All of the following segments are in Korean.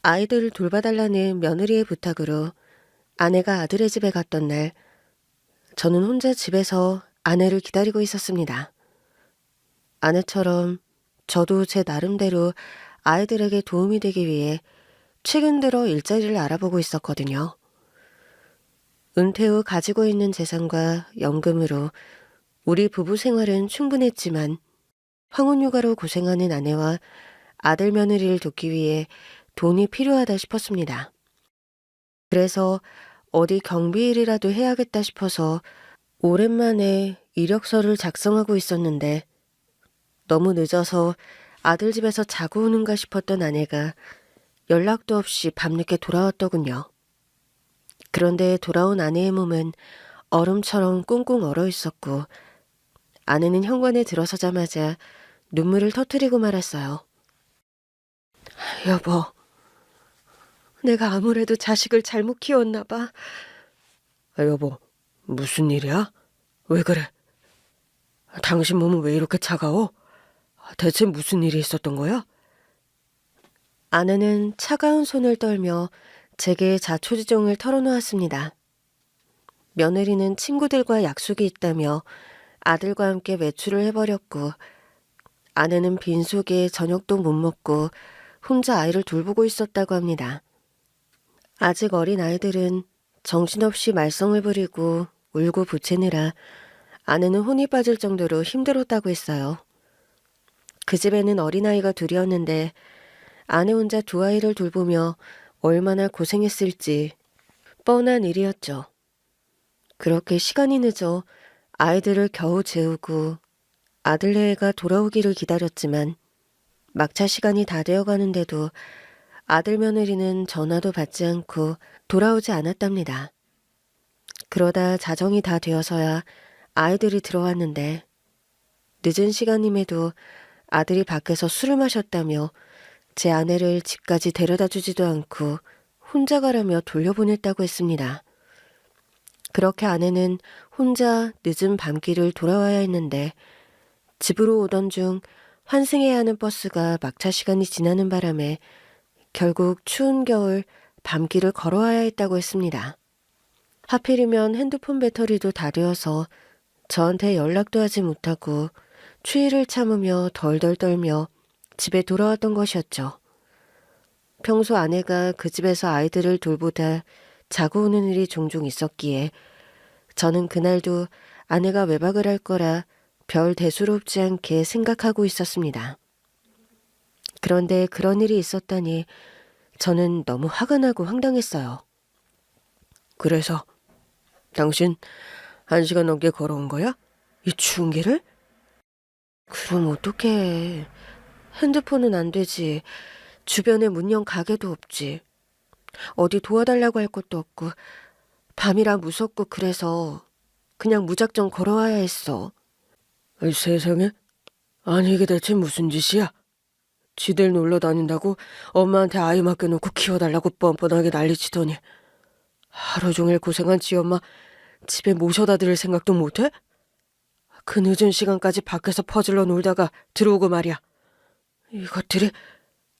아이들을 돌봐달라는 며느리의 부탁으로 아내가 아들의 집에 갔던 날, 저는 혼자 집에서 아내를 기다리고 있었습니다. 아내처럼 저도 제 나름대로 아이들에게 도움이 되기 위해 최근 들어 일자리를 알아보고 있었거든요. 은퇴 후 가지고 있는 재산과 연금으로 우리 부부 생활은 충분했지만 황혼휴가로 고생하는 아내와 아들 며느리를 돕기 위해 돈이 필요하다 싶었습니다. 그래서 어디 경비일이라도 해야겠다 싶어서 오랜만에 이력서를 작성하고 있었는데 너무 늦어서 아들 집에서 자고 오는가 싶었던 아내가 연락도 없이 밤늦게 돌아왔더군요. 그런데 돌아온 아내의 몸은 얼음처럼 꽁꽁 얼어 있었고 아내는 현관에 들어서자마자 눈물을 터뜨리고 말았어요. 여보, 내가 아무래도 자식을 잘못 키웠나 봐. 여보, 무슨 일이야? 왜 그래? 당신 몸은 왜 이렇게 차가워? 대체 무슨 일이 있었던 거야? 아내는 차가운 손을 떨며 제게 자초지종을 털어놓았습니다. 며느리는 친구들과 약속이 있다며 아들과 함께 외출을 해버렸고 아내는 빈속에 저녁도 못 먹고 혼자 아이를 돌보고 있었다고 합니다. 아직 어린 아이들은 정신없이 말썽을 부리고 울고 부채느라 아내는 혼이 빠질 정도로 힘들었다고 했어요. 그 집에는 어린아이가 둘이었는데 아내 혼자 두 아이를 돌보며 얼마나 고생했을지 뻔한 일이었죠. 그렇게 시간이 늦어 아이들을 겨우 재우고 아들네가 돌아오기를 기다렸지만 막차 시간이 다 되어가는데도 아들 며느리는 전화도 받지 않고 돌아오지 않았답니다. 그러다 자정이 다 되어서야 아이들이 들어왔는데 늦은 시간임에도 아들이 밖에서 술을 마셨다며 제 아내를 집까지 데려다 주지도 않고 혼자 가라며 돌려보냈다고 했습니다. 그렇게 아내는 혼자 늦은 밤길을 돌아와야 했는데 집으로 오던 중 환승해야 하는 버스가 막차 시간이 지나는 바람에 결국 추운 겨울 밤길을 걸어와야 했다고 했습니다. 하필이면 핸드폰 배터리도 다 되어서 저한테 연락도 하지 못하고 추위를 참으며 덜덜 떨며 집에 돌아왔던 것이었죠. 평소 아내가 그 집에서 아이들을 돌보다 자고 오는 일이 종종 있었기에 저는 그날도 아내가 외박을 할 거라 별 대수롭지 않게 생각하고 있었습니다. 그런데 그런 일이 있었다니 저는 너무 화가 나고 황당했어요. 그래서 당신 1시간 넘게 걸어온 거야? 이 추운 길을? 그럼 어떡해. 핸드폰은 안 되지. 주변에 문연 가게도 없지. 어디 도와달라고 할 것도 없고 밤이라 무섭고 그래서 그냥 무작정 걸어와야 했어. 세상에? 아니 이게 대체 무슨 짓이야? 지들 놀러 다닌다고 엄마한테 아이 맡겨놓고 키워달라고 뻔뻔하게 난리치더니 하루 종일 고생한 지 엄마 집에 모셔다 드릴 생각도 못해? 그 늦은 시간까지 밖에서 퍼질러 놀다가 들어오고 말이야. 이것들이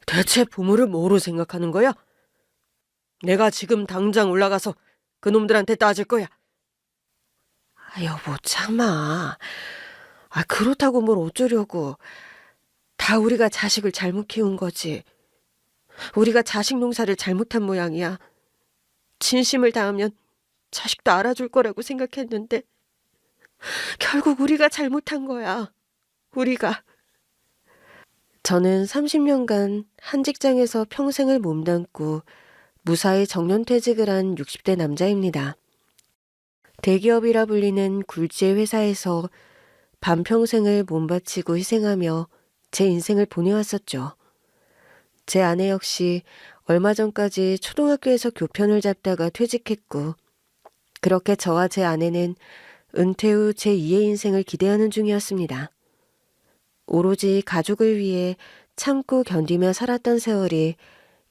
대체 부모를 뭐로 생각하는 거야? 내가 지금 당장 올라가서 그놈들한테 따질 거야. 여보 참아. 그렇다고 뭘 어쩌려고. 다 우리가 자식을 잘못 키운 거지. 우리가 자식 농사를 잘못한 모양이야. 진심을 다하면 자식도 알아줄 거라고 생각했는데 결국 우리가 잘못한 거야. 우리가. 저는 30년간 한 직장에서 평생을 몸담고 무사히 정년퇴직을 한 60대 남자입니다. 대기업이라 불리는 굴지의 회사에서 반평생을 몸바치고 희생하며 제 인생을 보내왔었죠. 제 아내 역시 얼마 전까지 초등학교에서 교편을 잡다가 퇴직했고 그렇게 저와 제 아내는 은퇴 후 제2의 인생을 기대하는 중이었습니다. 오로지 가족을 위해 참고 견디며 살았던 세월이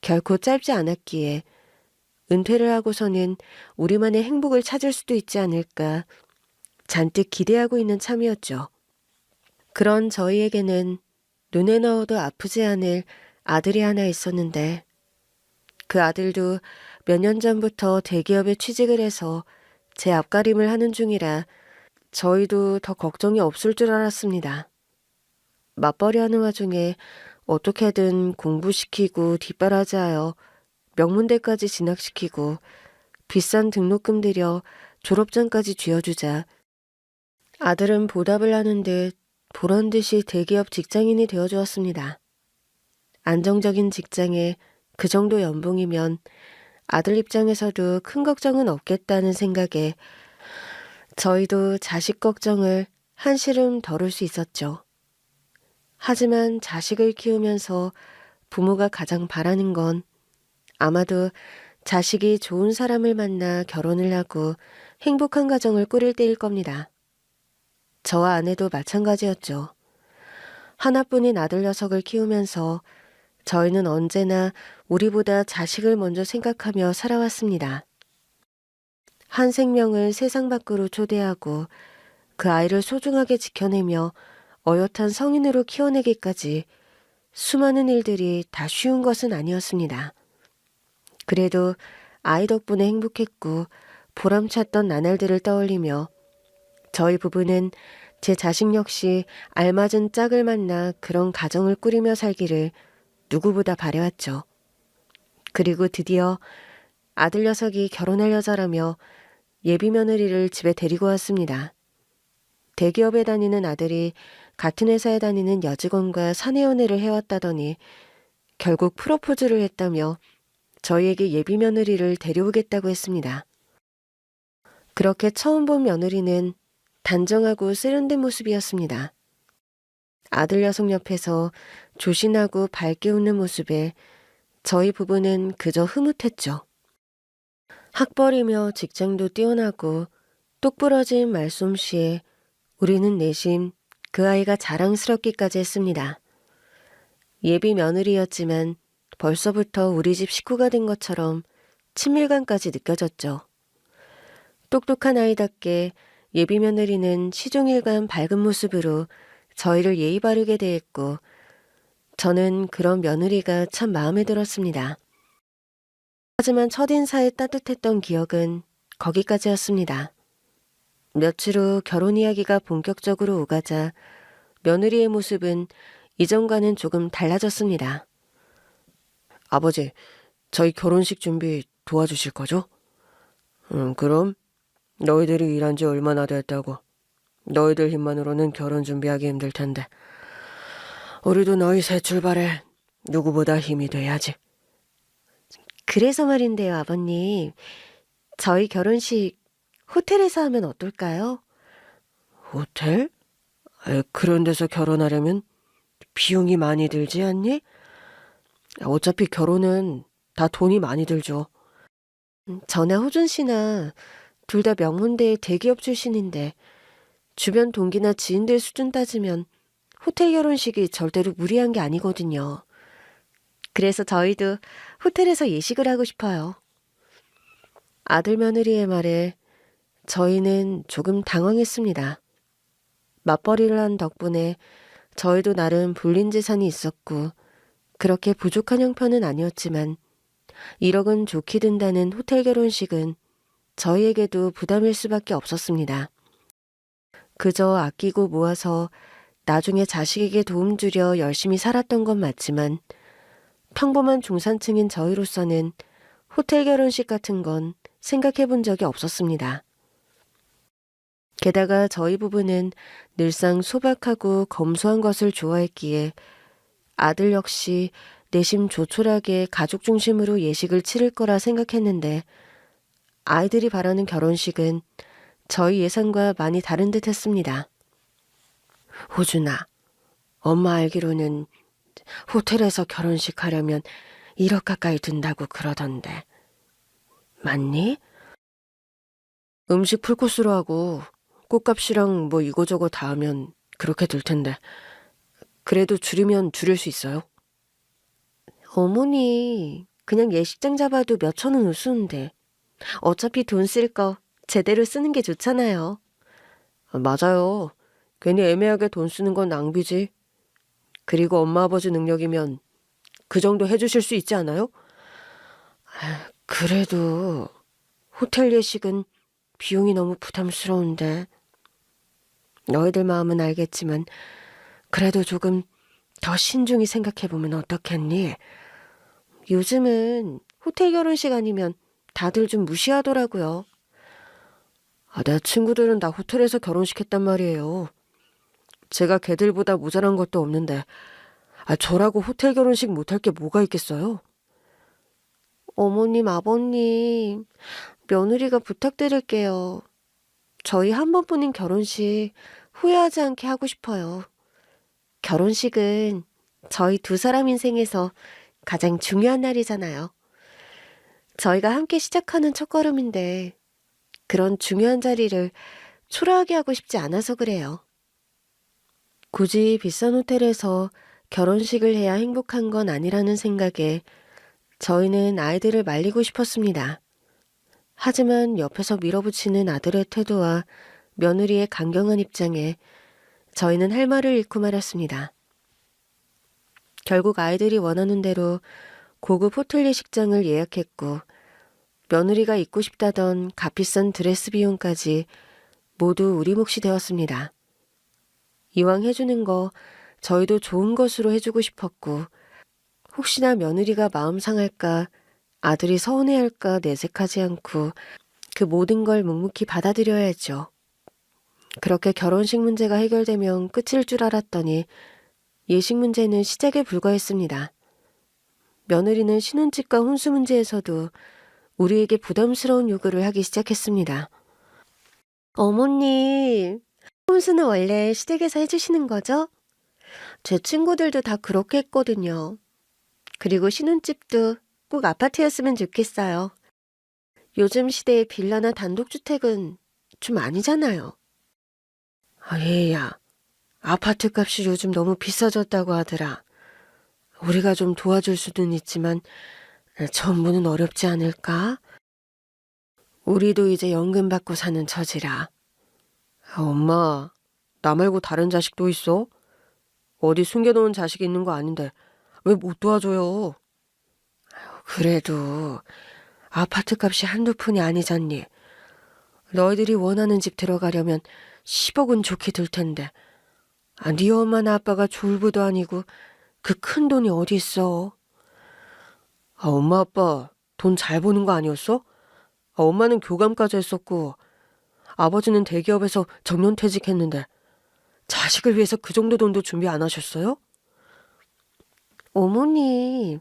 결코 짧지 않았기에 은퇴를 하고서는 우리만의 행복을 찾을 수도 있지 않을까 잔뜩 기대하고 있는 참이었죠. 그런 저희에게는 눈에 넣어도 아프지 않을 아들이 하나 있었는데 그 아들도 몇 년 전부터 대기업에 취직을 해서 제 앞가림을 하는 중이라 저희도 더 걱정이 없을 줄 알았습니다. 맞벌이 하는 와중에 어떻게든 공부시키고 뒷바라지하여 명문대까지 진학시키고 비싼 등록금 들여 졸업장까지 쥐어주자 아들은 보답을 하는 듯 보란 듯이 대기업 직장인이 되어주었습니다. 안정적인 직장에 그 정도 연봉이면 아들 입장에서도 큰 걱정은 없겠다는 생각에 저희도 자식 걱정을 한시름 덜을 수 있었죠. 하지만 자식을 키우면서 부모가 가장 바라는 건 아마도 자식이 좋은 사람을 만나 결혼을 하고 행복한 가정을 꾸릴 때일 겁니다. 저와 아내도 마찬가지였죠. 하나뿐인 아들 녀석을 키우면서 저희는 언제나 우리보다 자식을 먼저 생각하며 살아왔습니다. 한 생명을 세상 밖으로 초대하고 그 아이를 소중하게 지켜내며 어엿한 성인으로 키워내기까지 수많은 일들이 다 쉬운 것은 아니었습니다. 그래도 아이 덕분에 행복했고 보람찼던 나날들을 떠올리며 저희 부부는 제 자식 역시 알맞은 짝을 만나 그런 가정을 꾸리며 살기를 누구보다 바래왔죠. 그리고 드디어 아들 녀석이 결혼할 여자라며 예비 며느리를 집에 데리고 왔습니다. 대기업에 다니는 아들이 같은 회사에 다니는 여직원과 사내 연애를 해왔다더니 결국 프로포즈를 했다며 저희에게 예비 며느리를 데려오겠다고 했습니다. 그렇게 처음 본 며느리는 단정하고 세련된 모습이었습니다. 아들 녀석 옆에서 조신하고 밝게 웃는 모습에 저희 부부는 그저 흐뭇했죠. 학벌이며 직장도 뛰어나고 똑부러진 말솜씨에 우리는 내심 그 아이가 자랑스럽기까지 했습니다. 예비 며느리였지만 벌써부터 우리 집 식구가 된 것처럼 친밀감까지 느껴졌죠. 똑똑한 아이답게 예비 며느리는 시종일관 밝은 모습으로 저희를 예의 바르게 대했고 저는 그런 며느리가 참 마음에 들었습니다. 하지만 첫인사에 따뜻했던 기억은 거기까지였습니다. 며칠 후 결혼 이야기가 본격적으로 오가자 며느리의 모습은 이전과는 조금 달라졌습니다. 아버지, 저희 결혼식 준비 도와주실 거죠? 그럼 너희들이 일한 지 얼마나 됐다고. 너희들 힘만으로는 결혼 준비하기 힘들 텐데. 우리도 너희 새 출발에 누구보다 힘이 돼야지. 그래서 말인데요, 아버님. 저희 결혼식 호텔에서 하면 어떨까요? 호텔? 그런 데서 결혼하려면 비용이 많이 들지 않니? 어차피 결혼은 다 돈이 많이 들죠. 저나 호준 씨나 둘 다 명문대 대기업 출신인데 주변 동기나 지인들 수준 따지면 호텔 결혼식이 절대로 무리한 게 아니거든요. 그래서 저희도 호텔에서 예식을 하고 싶어요. 아들 며느리의 말에 저희는 조금 당황했습니다. 맞벌이를 한 덕분에 저희도 나름 불린 재산이 있었고 그렇게 부족한 형편은 아니었지만 1억은 좋게 든다는 호텔 결혼식은 저희에게도 부담일 수밖에 없었습니다. 그저 아끼고 모아서 나중에 자식에게 도움 주려 열심히 살았던 건 맞지만 평범한 중산층인 저희로서는 호텔 결혼식 같은 건 생각해 본 적이 없었습니다. 게다가 저희 부부는 늘상 소박하고 검소한 것을 좋아했기에 아들 역시 내심 조촐하게 가족 중심으로 예식을 치를 거라 생각했는데 아이들이 바라는 결혼식은 저희 예상과 많이 다른 듯 했습니다. 호준아, 엄마 알기로는 호텔에서 결혼식 하려면 1억 가까이 든다고 그러던데. 맞니? 음식 풀코스로 하고 꽃값이랑 뭐 이거저거 다 하면 그렇게 들 텐데. 그래도 줄이면 줄일 수 있어요? 어머니, 그냥 예식장 잡아도 몇 천 원 우스운데. 어차피 돈 쓸 거 제대로 쓰는 게 좋잖아요. 맞아요. 괜히 애매하게 돈 쓰는 건 낭비지. 그리고 엄마 아버지 능력이면 그 정도 해주실 수 있지 않아요? 그래도 호텔 예식은 비용이 너무 부담스러운데. 너희들 마음은 알겠지만 그래도 조금 더 신중히 생각해보면 어떻겠니? 요즘은 호텔 결혼식 아니면 다들 좀 무시하더라고요. 내 친구들은 다 호텔에서 결혼식 했단 말이에요. 제가 걔들보다 모자란 것도 없는데 저라고 호텔 결혼식 못할 게 뭐가 있겠어요? 어머님, 아버님, 며느리가 부탁드릴게요. 저희 한 번뿐인 결혼식 후회하지 않게 하고 싶어요. 결혼식은 저희 두 사람 인생에서 가장 중요한 날이잖아요. 저희가 함께 시작하는 첫걸음인데 그런 중요한 자리를 초라하게 하고 싶지 않아서 그래요. 굳이 비싼 호텔에서 결혼식을 해야 행복한 건 아니라는 생각에 저희는 아이들을 말리고 싶었습니다. 하지만 옆에서 밀어붙이는 아들의 태도와 며느리의 강경한 입장에 저희는 할 말을 잃고 말았습니다. 결국 아이들이 원하는 대로 고급 호텔 예식장을 예약했고 며느리가 입고 싶다던 값비싼 드레스 비용까지 모두 우리 몫이 되었습니다. 이왕 해주는 거 저희도 좋은 것으로 해주고 싶었고 혹시나 며느리가 마음 상할까 아들이 서운해할까 내색하지 않고 그 모든 걸 묵묵히 받아들여야죠. 그렇게 결혼식 문제가 해결되면 끝일 줄 알았더니 예식 문제는 시작에 불과했습니다. 며느리는 신혼집과 혼수 문제에서도 우리에게 부담스러운 요구를 하기 시작했습니다. 어머님, 혼수는 원래 시댁에서 해주시는 거죠? 제 친구들도 다 그렇게 했거든요. 그리고 신혼집도 꼭 아파트였으면 좋겠어요. 요즘 시대의 빌라나 단독주택은 좀 아니잖아요. 얘야, 아파트 값이 요즘 너무 비싸졌다고 하더라. 우리가 좀 도와줄 수는 있지만 전부는 어렵지 않을까? 우리도 이제 연금 받고 사는 처지라. 엄마, 나 말고 다른 자식도 있어? 어디 숨겨놓은 자식이 있는 거 아닌데 왜 못 도와줘요? 그래도 아파트 값이 한두 푼이 아니잖니. 너희들이 원하는 집 들어가려면 10억은 좋게 들 텐데. 네 엄마나 아빠가 졸부도 아니고 그 큰 돈이 어디 있어? 엄마 아빠 돈 잘 버는 거 아니었어? 엄마는 교감까지 했었고 아버지는 대기업에서 정년퇴직했는데 자식을 위해서 그 정도 돈도 준비 안 하셨어요? 어머님,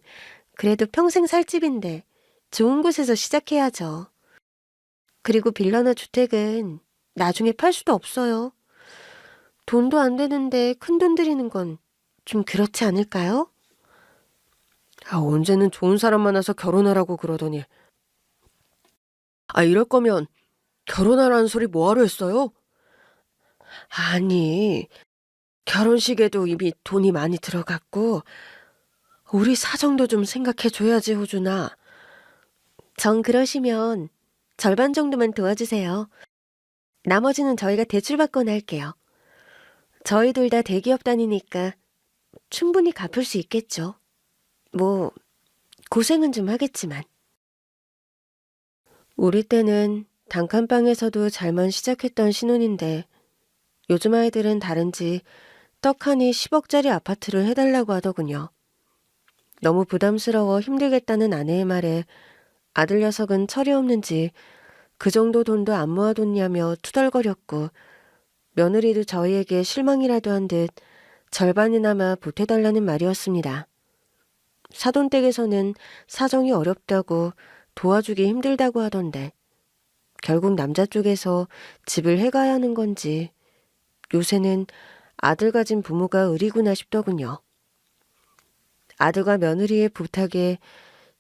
그래도 평생 살 집인데 좋은 곳에서 시작해야죠. 그리고 빌라나 주택은 나중에 팔 수도 없어요. 돈도 안 되는데 큰 돈 들이는 건 좀 그렇지 않을까요? 언제는 좋은 사람 만나서 결혼하라고 그러더니. 이럴 거면 결혼하라는 소리 뭐하러 했어요? 아니, 결혼식에도 이미 돈이 많이 들어갔고 우리 사정도 좀 생각해줘야지, 호준아. 정 그러시면 절반 정도만 도와주세요. 나머지는 저희가 대출받거나 할게요. 저희 둘 다 대기업 다니니까 충분히 갚을 수 있겠죠. 뭐 고생은 좀 하겠지만. 우리 때는 단칸방에서도 잘만 시작했던 신혼인데 요즘 아이들은 다른지 떡하니 10억짜리 아파트를 해달라고 하더군요. 너무 부담스러워 힘들겠다는 아내의 말에 아들 녀석은 철이 없는지 그 정도 돈도 안 모아뒀냐며 투덜거렸고 며느리도 저희에게 실망이라도 한 듯 절반이나마 보태달라는 말이었습니다. 사돈댁에서는 사정이 어렵다고 도와주기 힘들다고 하던데 결국 남자 쪽에서 집을 해가야 하는 건지 요새는 아들 가진 부모가 의리구나 싶더군요. 아들과 며느리의 부탁에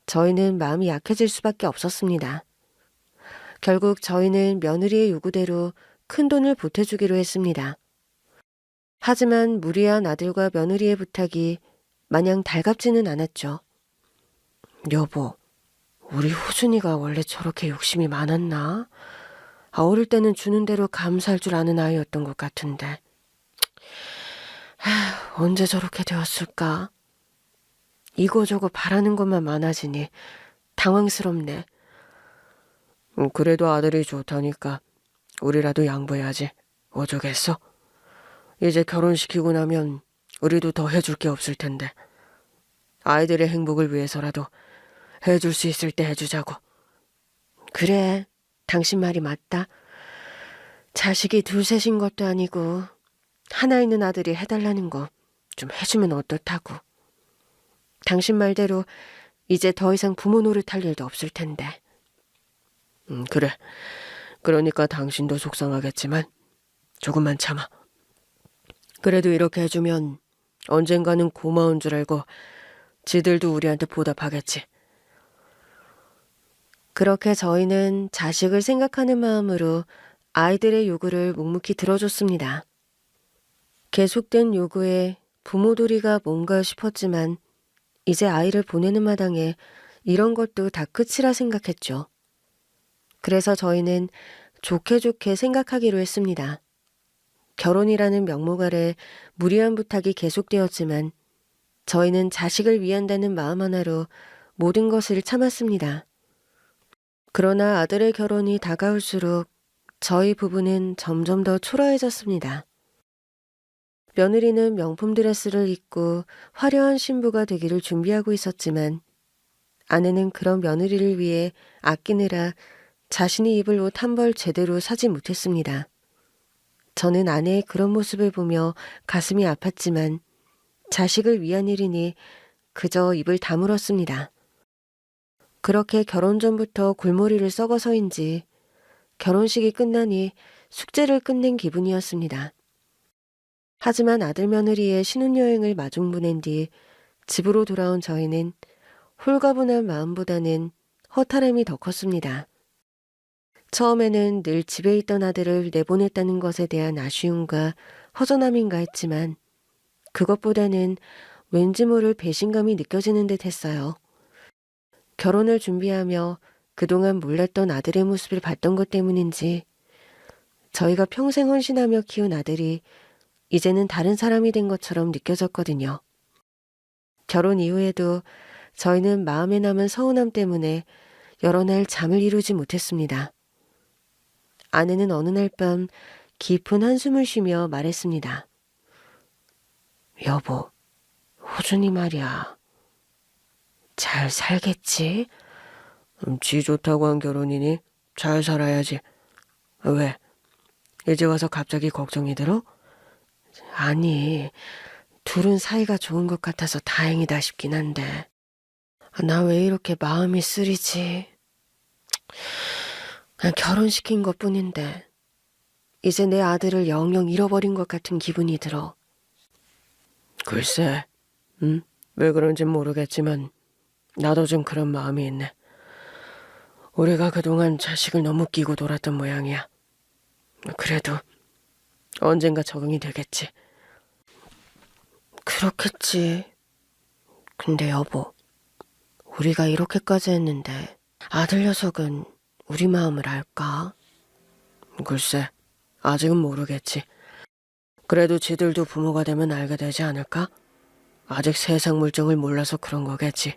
저희는 마음이 약해질 수밖에 없었습니다. 결국 저희는 며느리의 요구대로 큰 돈을 보태주기로 했습니다. 하지만 무리한 아들과 며느리의 부탁이 마냥 달갑지는 않았죠. 여보, 우리 호준이가 원래 저렇게 욕심이 많았나? 어릴 때는 주는 대로 감사할 줄 아는 아이였던 것 같은데. 언제 저렇게 되었을까? 이거저거 바라는 것만 많아지니 당황스럽네. 그래도 아들이 좋다니까 우리라도 양보해야지. 어쩌겠어? 이제 결혼시키고 나면 우리도 더 해줄 게 없을 텐데. 아이들의 행복을 위해서라도 해줄 수 있을 때 해주자고. 그래, 당신 말이 맞다. 자식이 둘셋인 것도 아니고 하나 있는 아들이 해달라는 거 좀 해주면 어떻다고. 당신 말대로 이제 더 이상 부모 노릇할 일도 없을 텐데. 그래. 그러니까 당신도 속상하겠지만 조금만 참아. 그래도 이렇게 해주면 언젠가는 고마운 줄 알고 지들도 우리한테 보답하겠지. 그렇게 저희는 자식을 생각하는 마음으로 아이들의 요구를 묵묵히 들어줬습니다. 계속된 요구에 부모도리가 뭔가 싶었지만 이제 아이를 보내는 마당에 이런 것도 다 끝이라 생각했죠. 그래서 저희는 좋게 좋게 생각하기로 했습니다. 결혼이라는 명목 아래 무리한 부탁이 계속되었지만 저희는 자식을 위한다는 마음 하나로 모든 것을 참았습니다. 그러나 아들의 결혼이 다가올수록 저희 부부는 점점 더 초라해졌습니다. 며느리는 명품 드레스를 입고 화려한 신부가 되기를 준비하고 있었지만 아내는 그런 며느리를 위해 아끼느라 자신이 입을 옷 한 벌 제대로 사지 못했습니다. 저는 아내의 그런 모습을 보며 가슴이 아팠지만 자식을 위한 일이니 그저 입을 다물었습니다. 그렇게 결혼 전부터 골머리를 썩어서인지 결혼식이 끝나니 숙제를 끝낸 기분이었습니다. 하지만 아들 며느리의 신혼여행을 마중 보낸 뒤 집으로 돌아온 저희는 홀가분한 마음보다는 허탈함이 더 컸습니다. 처음에는 늘 집에 있던 아들을 내보냈다는 것에 대한 아쉬움과 허전함인가 했지만 그것보다는 왠지 모를 배신감이 느껴지는 듯 했어요. 결혼을 준비하며 그동안 몰랐던 아들의 모습을 봤던 것 때문인지 저희가 평생 헌신하며 키운 아들이 이제는 다른 사람이 된 것처럼 느껴졌거든요. 결혼 이후에도 저희는 마음에 남은 서운함 때문에 여러 날 잠을 이루지 못했습니다. 아내는 어느 날 밤 깊은 한숨을 쉬며 말했습니다. 여보, 호준이 말이야. 잘 살겠지? 지 좋다고 한 결혼이니 잘 살아야지. 왜? 이제 와서 갑자기 걱정이 들어? 아니, 둘은 사이가 좋은 것 같아서 다행이다 싶긴 한데 나 왜 이렇게 마음이 쓰리지? 그냥 결혼시킨 것뿐인데 이제 내 아들을 영영 잃어버린 것 같은 기분이 들어. 글쎄, 왜 그런진 모르겠지만 나도 좀 그런 마음이 있네. 우리가 그동안 자식을 너무 끼고 놀았던 모양이야. 그래도 언젠가 적응이 되겠지. 그렇겠지. 근데 여보, 우리가 이렇게까지 했는데 아들 녀석은 우리 마음을 알까? 글쎄, 아직은 모르겠지. 그래도 지들도 부모가 되면 알게 되지 않을까? 아직 세상 물정을 몰라서 그런 거겠지.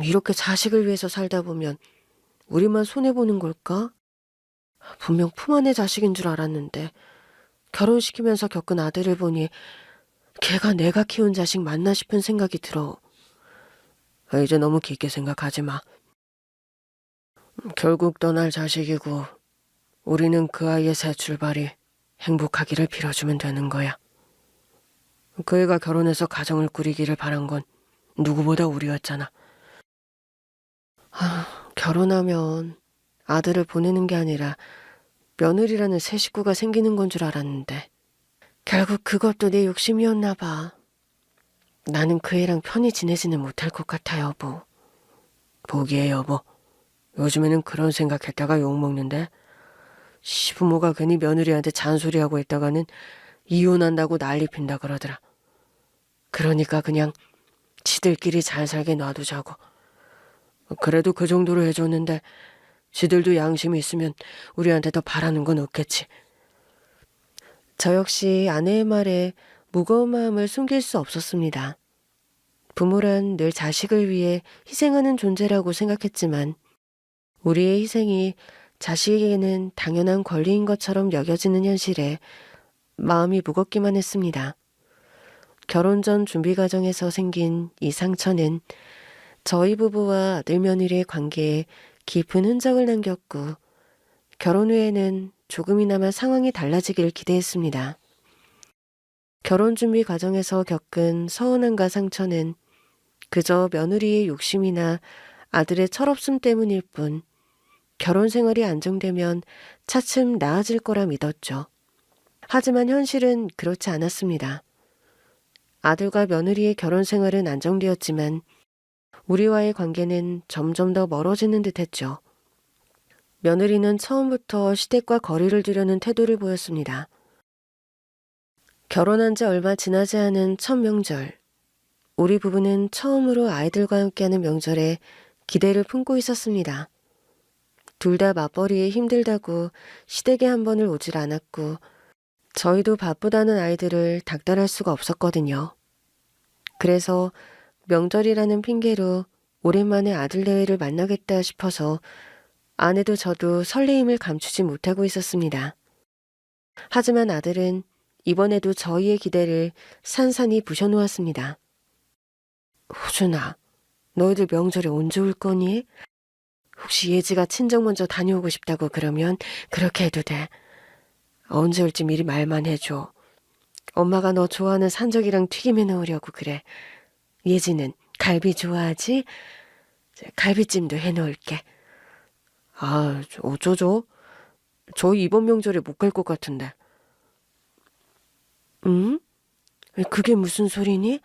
이렇게 자식을 위해서 살다 보면 우리만 손해보는 걸까? 분명 품 안의 자식인 줄 알았는데 결혼시키면서 겪은 아들을 보니 걔가 내가 키운 자식 맞나 싶은 생각이 들어. 이제 너무 깊게 생각하지 마. 결국 떠날 자식이고 우리는 그 아이의 새 출발이 행복하기를 빌어주면 되는 거야. 그 애가 결혼해서 가정을 꾸리기를 바란 건 누구보다 우리였잖아. 결혼하면 아들을 보내는 게 아니라 며느리라는 새 식구가 생기는 건 줄 알았는데 결국 그것도 내 욕심이었나 봐. 나는 그 애랑 편히 지내지는 못할 것 같아, 여보. 보기에 여보, 요즘에는 그런 생각했다가 욕먹는데 시부모가 괜히 며느리한테 잔소리하고 있다가는 이혼한다고 난리 핀다 그러더라. 그러니까 그냥 지들끼리 잘 살게 놔두자고. 그래도 그 정도로 해줬는데 지들도 양심이 있으면 우리한테 더 바라는 건 없겠지. 저 역시 아내의 말에 무거운 마음을 숨길 수 없었습니다. 부모란 늘 자식을 위해 희생하는 존재라고 생각했지만 우리의 희생이 자식에게는 당연한 권리인 것처럼 여겨지는 현실에 마음이 무겁기만 했습니다. 결혼 전 준비 과정에서 생긴 이 상처는 저희 부부와 아들 며느리의 관계에 깊은 흔적을 남겼고 결혼 후에는 조금이나마 상황이 달라지길 기대했습니다. 결혼 준비 과정에서 겪은 서운함과 상처는 그저 며느리의 욕심이나 아들의 철없음 때문일 뿐 결혼 생활이 안정되면 차츰 나아질 거라 믿었죠. 하지만 현실은 그렇지 않았습니다. 아들과 며느리의 결혼 생활은 안정되었지만 우리와의 관계는 점점 더 멀어지는 듯했죠. 며느리는 처음부터 시댁과 거리를 두려는 태도를 보였습니다. 결혼한 지 얼마 지나지 않은 첫 명절, 우리 부부는 처음으로 아이들과 함께하는 명절에 기대를 품고 있었습니다. 둘 다 맞벌이에 힘들다고 시댁에 한 번을 오질 않았고 저희도 바쁘다는 아이들을 닥달할 수가 없었거든요. 그래서 명절이라는 핑계로 오랜만에 아들 내외를 만나겠다 싶어서 아내도 저도 설레임을 감추지 못하고 있었습니다. 하지만 아들은 이번에도 저희의 기대를 산산이 부셔놓았습니다. 호준아, 너희들 명절에 언제 올 거니? 혹시 예지가 친정 먼저 다녀오고 싶다고 그러면 그렇게 해도 돼. 언제 올지 미리 말만 해줘. 엄마가 너 좋아하는 산적이랑 튀김 해놓으려고 그래. 예지는 갈비 좋아하지? 갈비찜도 해놓을게. 아, 어쩌죠? 저희 이번 명절에 못 갈 것 같은데. 응? 그게 무슨 소리니?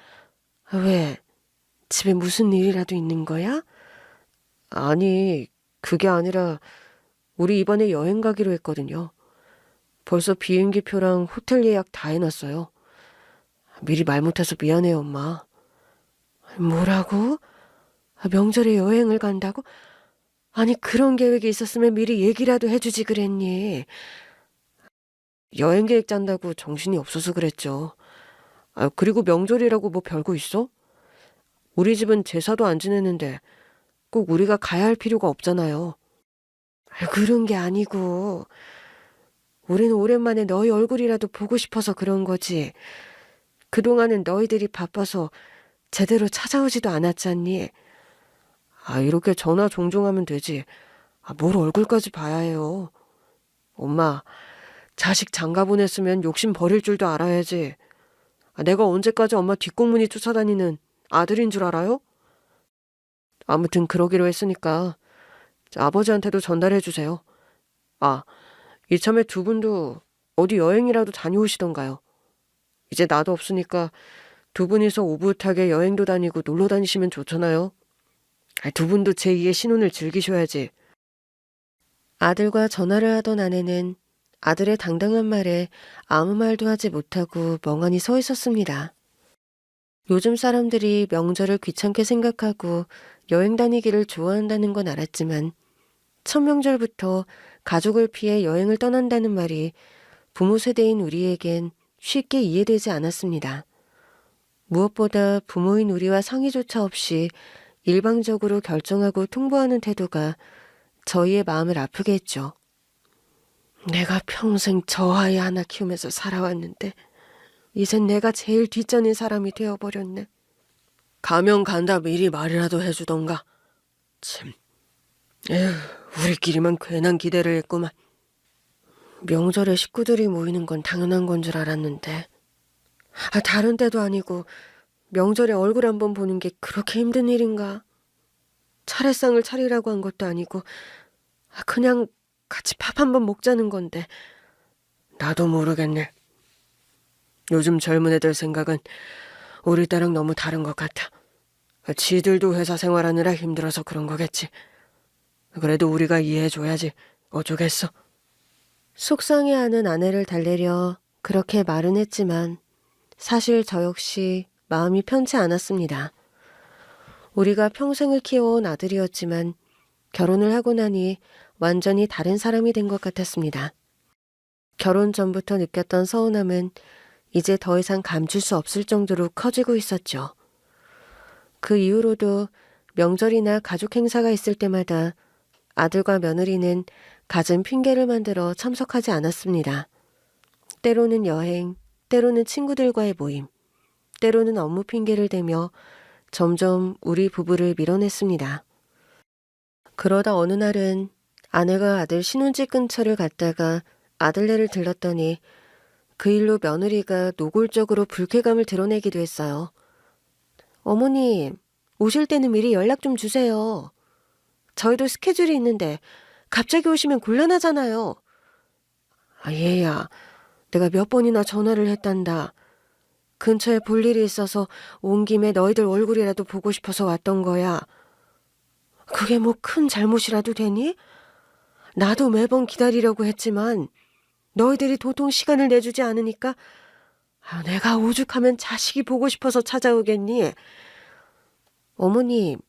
왜? 집에 무슨 일이라도 있는 거야? 아니, 그게 아니라 우리 이번에 여행 가기로 했거든요. 벌써 비행기 표랑 호텔 예약 다 해놨어요. 미리 말 못해서 미안해요, 엄마. 뭐라고? 명절에 여행을 간다고? 아니, 그런 계획이 있었으면 미리 얘기라도 해주지 그랬니? 여행 계획 짠다고 정신이 없어서 그랬죠. 그리고 명절이라고 뭐 별거 있어? 우리 집은 제사도 안 지내는데 꼭 우리가 가야 할 필요가 없잖아요. 그런 게 아니고 우리는 오랜만에 너희 얼굴이라도 보고 싶어서 그런 거지. 그동안은 너희들이 바빠서 제대로 찾아오지도 않았잖니. 이렇게 전화 종종 하면 되지. 뭘 얼굴까지 봐야 해요. 엄마, 자식 장가 보냈으면 욕심 버릴 줄도 알아야지. 내가 언제까지 엄마 뒷공문이 쫓아다니는 아들인 줄 알아요? 아무튼 그러기로 했으니까 아버지한테도 전달해 주세요. 이참에 두 분도 어디 여행이라도 다녀오시던가요. 이제 나도 없으니까 두 분이서 오붓하게 여행도 다니고 놀러 다니시면 좋잖아요. 두 분도 제2의 신혼을 즐기셔야지. 아들과 전화를 하던 아내는 아들의 당당한 말에 아무 말도 하지 못하고 멍하니 서 있었습니다. 요즘 사람들이 명절을 귀찮게 생각하고 여행 다니기를 좋아한다는 건 알았지만 첫 명절부터 가족을 피해 여행을 떠난다는 말이 부모 세대인 우리에겐 쉽게 이해되지 않았습니다. 무엇보다 부모인 우리와 상의조차 없이 일방적으로 결정하고 통보하는 태도가 저희의 마음을 아프게 했죠. 내가 평생 저 아이 하나 키우면서 살아왔는데 이젠 내가 제일 뒷전인 사람이 되어버렸네. 가면 간다 미리 말이라도 해주던가. 참, 우리끼리만 괜한 기대를 했구만. 명절에 식구들이 모이는 건 당연한 건 줄 알았는데 다른 때도 아니고 명절에 얼굴 한번 보는 게 그렇게 힘든 일인가? 차례상을 차리라고 한 것도 아니고 그냥 같이 밥 한번 먹자는 건데. 나도 모르겠네. 요즘 젊은 애들 생각은 우리 때랑 너무 다른 것 같아. 지들도 회사 생활하느라 힘들어서 그런 거겠지. 그래도 우리가 이해해줘야지. 어쩌겠어. 속상해하는 아내를 달래려 그렇게 말은 했지만 사실 저 역시 마음이 편치 않았습니다. 우리가 평생을 키워온 아들이었지만 결혼을 하고 나니 완전히 다른 사람이 된 것 같았습니다. 결혼 전부터 느꼈던 서운함은 이제 더 이상 감출 수 없을 정도로 커지고 있었죠. 그 이후로도 명절이나 가족 행사가 있을 때마다 아들과 며느리는 갖은 핑계를 만들어 참석하지 않았습니다. 때로는 여행, 때로는 친구들과의 모임, 때로는 업무 핑계를 대며 점점 우리 부부를 밀어냈습니다. 그러다 어느 날은 아내가 아들 신혼집 근처를 갔다가 아들네를 들렀더니 그 일로 며느리가 노골적으로 불쾌감을 드러내기도 했어요. 어머님, 오실 때는 미리 연락 좀 주세요. 저희도 스케줄이 있는데 갑자기 오시면 곤란하잖아요. 아, 얘야, 내가 몇 번이나 전화를 했단다. 근처에 볼 일이 있어서 온 김에 너희들 얼굴이라도 보고 싶어서 왔던 거야. 그게 뭐 큰 잘못이라도 되니? 나도 매번 기다리려고 했지만 너희들이 도통 시간을 내주지 않으니까 내가 오죽하면 자식이 보고 싶어서 찾아오겠니? 어머님,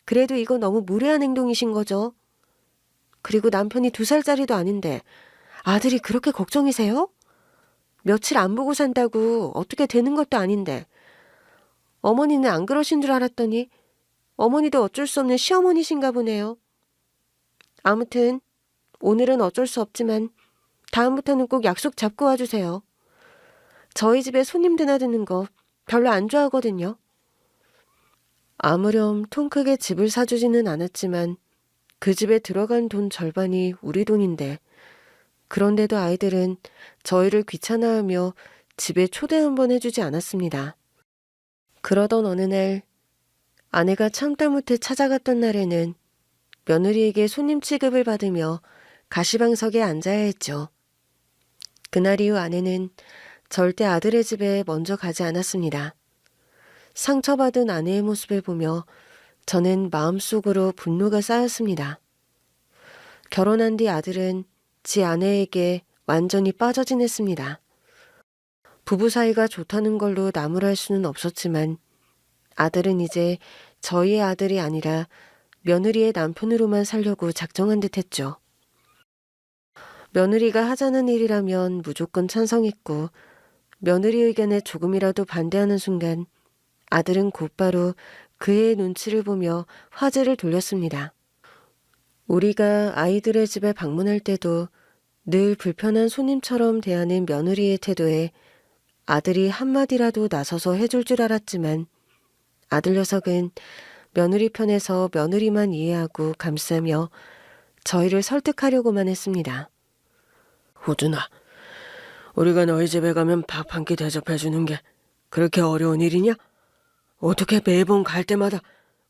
그래도 이거 너무 무례한 행동이신 거죠? 그리고 남편이 2살짜리도 아닌데 아들이 그렇게 걱정이세요? 며칠 안 보고 산다고 어떻게 되는 것도 아닌데. 어머니는 안 그러신 줄 알았더니 어머니도 어쩔 수 없는 시어머니신가 보네요. 아무튼 오늘은 어쩔 수 없지만 다음부터는 꼭 약속 잡고 와주세요. 저희 집에 손님 드나드는 거 별로 안 좋아하거든요. 아무렴 통 크게 집을 사주지는 않았지만 그 집에 들어간 돈 절반이 우리 돈인데 그런데도 아이들은 저희를 귀찮아하며 집에 초대 한번 해주지 않았습니다. 그러던 어느 날 아내가 참다 못해 찾아갔던 날에는 며느리에게 손님 취급을 받으며 가시방석에 앉아야 했죠. 그날 이후 아내는 절대 아들의 집에 먼저 가지 않았습니다. 상처받은 아내의 모습을 보며 저는 마음속으로 분노가 쌓였습니다. 결혼한 뒤 아들은 지 아내에게 완전히 빠져 지냈습니다. 부부 사이가 좋다는 걸로 나무랄 수는 없었지만 아들은 이제 저희의 아들이 아니라 며느리의 남편으로만 살려고 작정한 듯 했죠. 며느리가 하자는 일이라면 무조건 찬성했고 며느리 의견에 조금이라도 반대하는 순간 아들은 곧바로 그의 눈치를 보며 화제를 돌렸습니다. 우리가 아이들의 집에 방문할 때도 늘 불편한 손님처럼 대하는 며느리의 태도에 아들이 한마디라도 나서서 해줄 줄 알았지만 아들 녀석은 며느리 편에서 며느리만 이해하고 감싸며 저희를 설득하려고만 했습니다. 호준아, 우리가 너희 집에 가면 밥 한 끼 대접해주는 게 그렇게 어려운 일이냐? 어떻게 매번 갈 때마다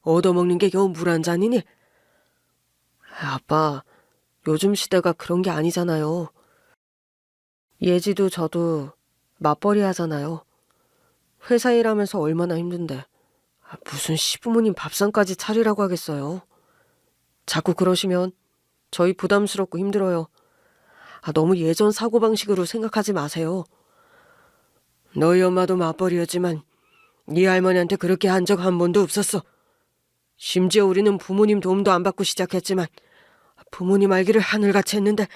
얻어먹는 게 겨우 물 한 잔이니? 아빠, 요즘 시대가 그런 게 아니잖아요. 예지도 저도 맞벌이 하잖아요. 회사 일하면서 얼마나 힘든데 무슨 시부모님 밥상까지 차리라고 하겠어요. 자꾸 그러시면 저희 부담스럽고 힘들어요. 너무 예전 사고방식으로 생각하지 마세요. 너희 엄마도 맞벌이였지만 네 할머니한테 그렇게 한 적 한 번도 없었어. 심지어 우리는 부모님 도움도 안 받고 시작했지만 부모님 알기를 하늘같이 했는데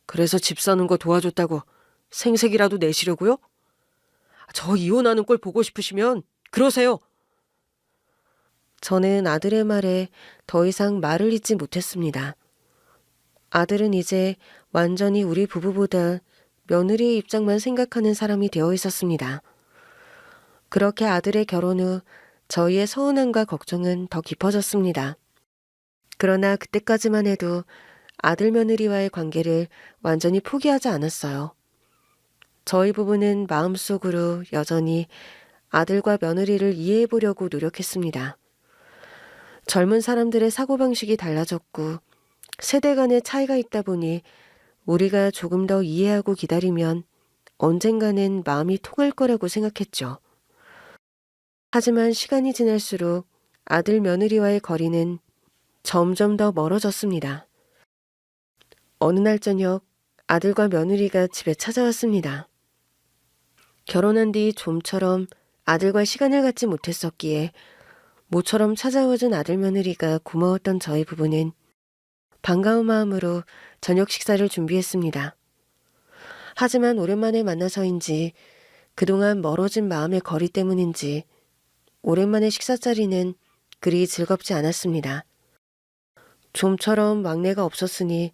그래서 집 사는 거 도와줬다고 생색이라도 내시려고요? 저 이혼하는 꼴 보고 싶으시면 그러세요. 저는 아들의 말에 더 이상 말을 잇지 못했습니다. 아들은 이제 완전히 우리 부부보다 며느리의 입장만 생각하는 사람이 되어 있었습니다. 그렇게 아들의 결혼 후 저희의 서운함과 걱정은 더 깊어졌습니다. 그러나 그때까지만 해도 아들 며느리와의 관계를 완전히 포기하지 않았어요. 저희 부부는 마음속으로 여전히 아들과 며느리를 이해해 보려고 노력했습니다. 젊은 사람들의 사고방식이 달라졌고 세대 간의 차이가 있다 보니 우리가 조금 더 이해하고 기다리면 언젠가는 마음이 통할 거라고 생각했죠. 하지만 시간이 지날수록 아들 며느리와의 거리는 점점 더 멀어졌습니다. 어느 날 저녁 아들과 며느리가 집에 찾아왔습니다. 결혼한 뒤 좀처럼 아들과 시간을 갖지 못했었기에 모처럼 찾아와준 아들 며느리가 고마웠던 저희 부부는 반가운 마음으로 저녁 식사를 준비했습니다. 하지만 오랜만에 만나서인지 그동안 멀어진 마음의 거리 때문인지 오랜만에 식사 자리는 그리 즐겁지 않았습니다. 좀처럼 막내가 없었으니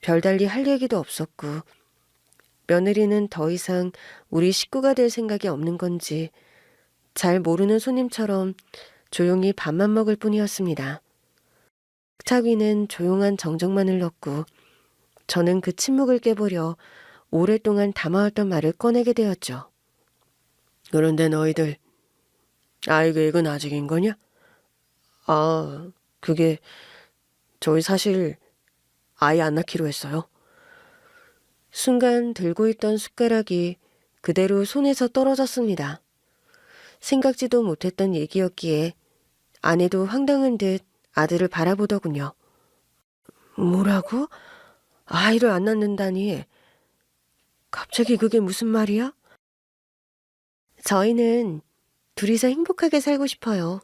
별달리 할 얘기도 없었고 며느리는 더 이상 우리 식구가 될 생각이 없는 건지 잘 모르는 손님처럼 조용히 밥만 먹을 뿐이었습니다. 차 위는 조용한 정적만 흘렀고 저는 그 침묵을 깨보려 오랫동안 담아왔던 말을 꺼내게 되었죠. 그런데 너희들 아이 계획은 아직인 거냐? 아, 그게 저희 사실 아이 안 낳기로 했어요. 순간 들고 있던 숟가락이 그대로 손에서 떨어졌습니다. 생각지도 못했던 얘기였기에 아내도 황당한 듯 아들을 바라보더군요. 뭐라고? 아이를 안 낳는다니. 갑자기 그게 무슨 말이야? 저희는 둘이서 행복하게 살고 싶어요.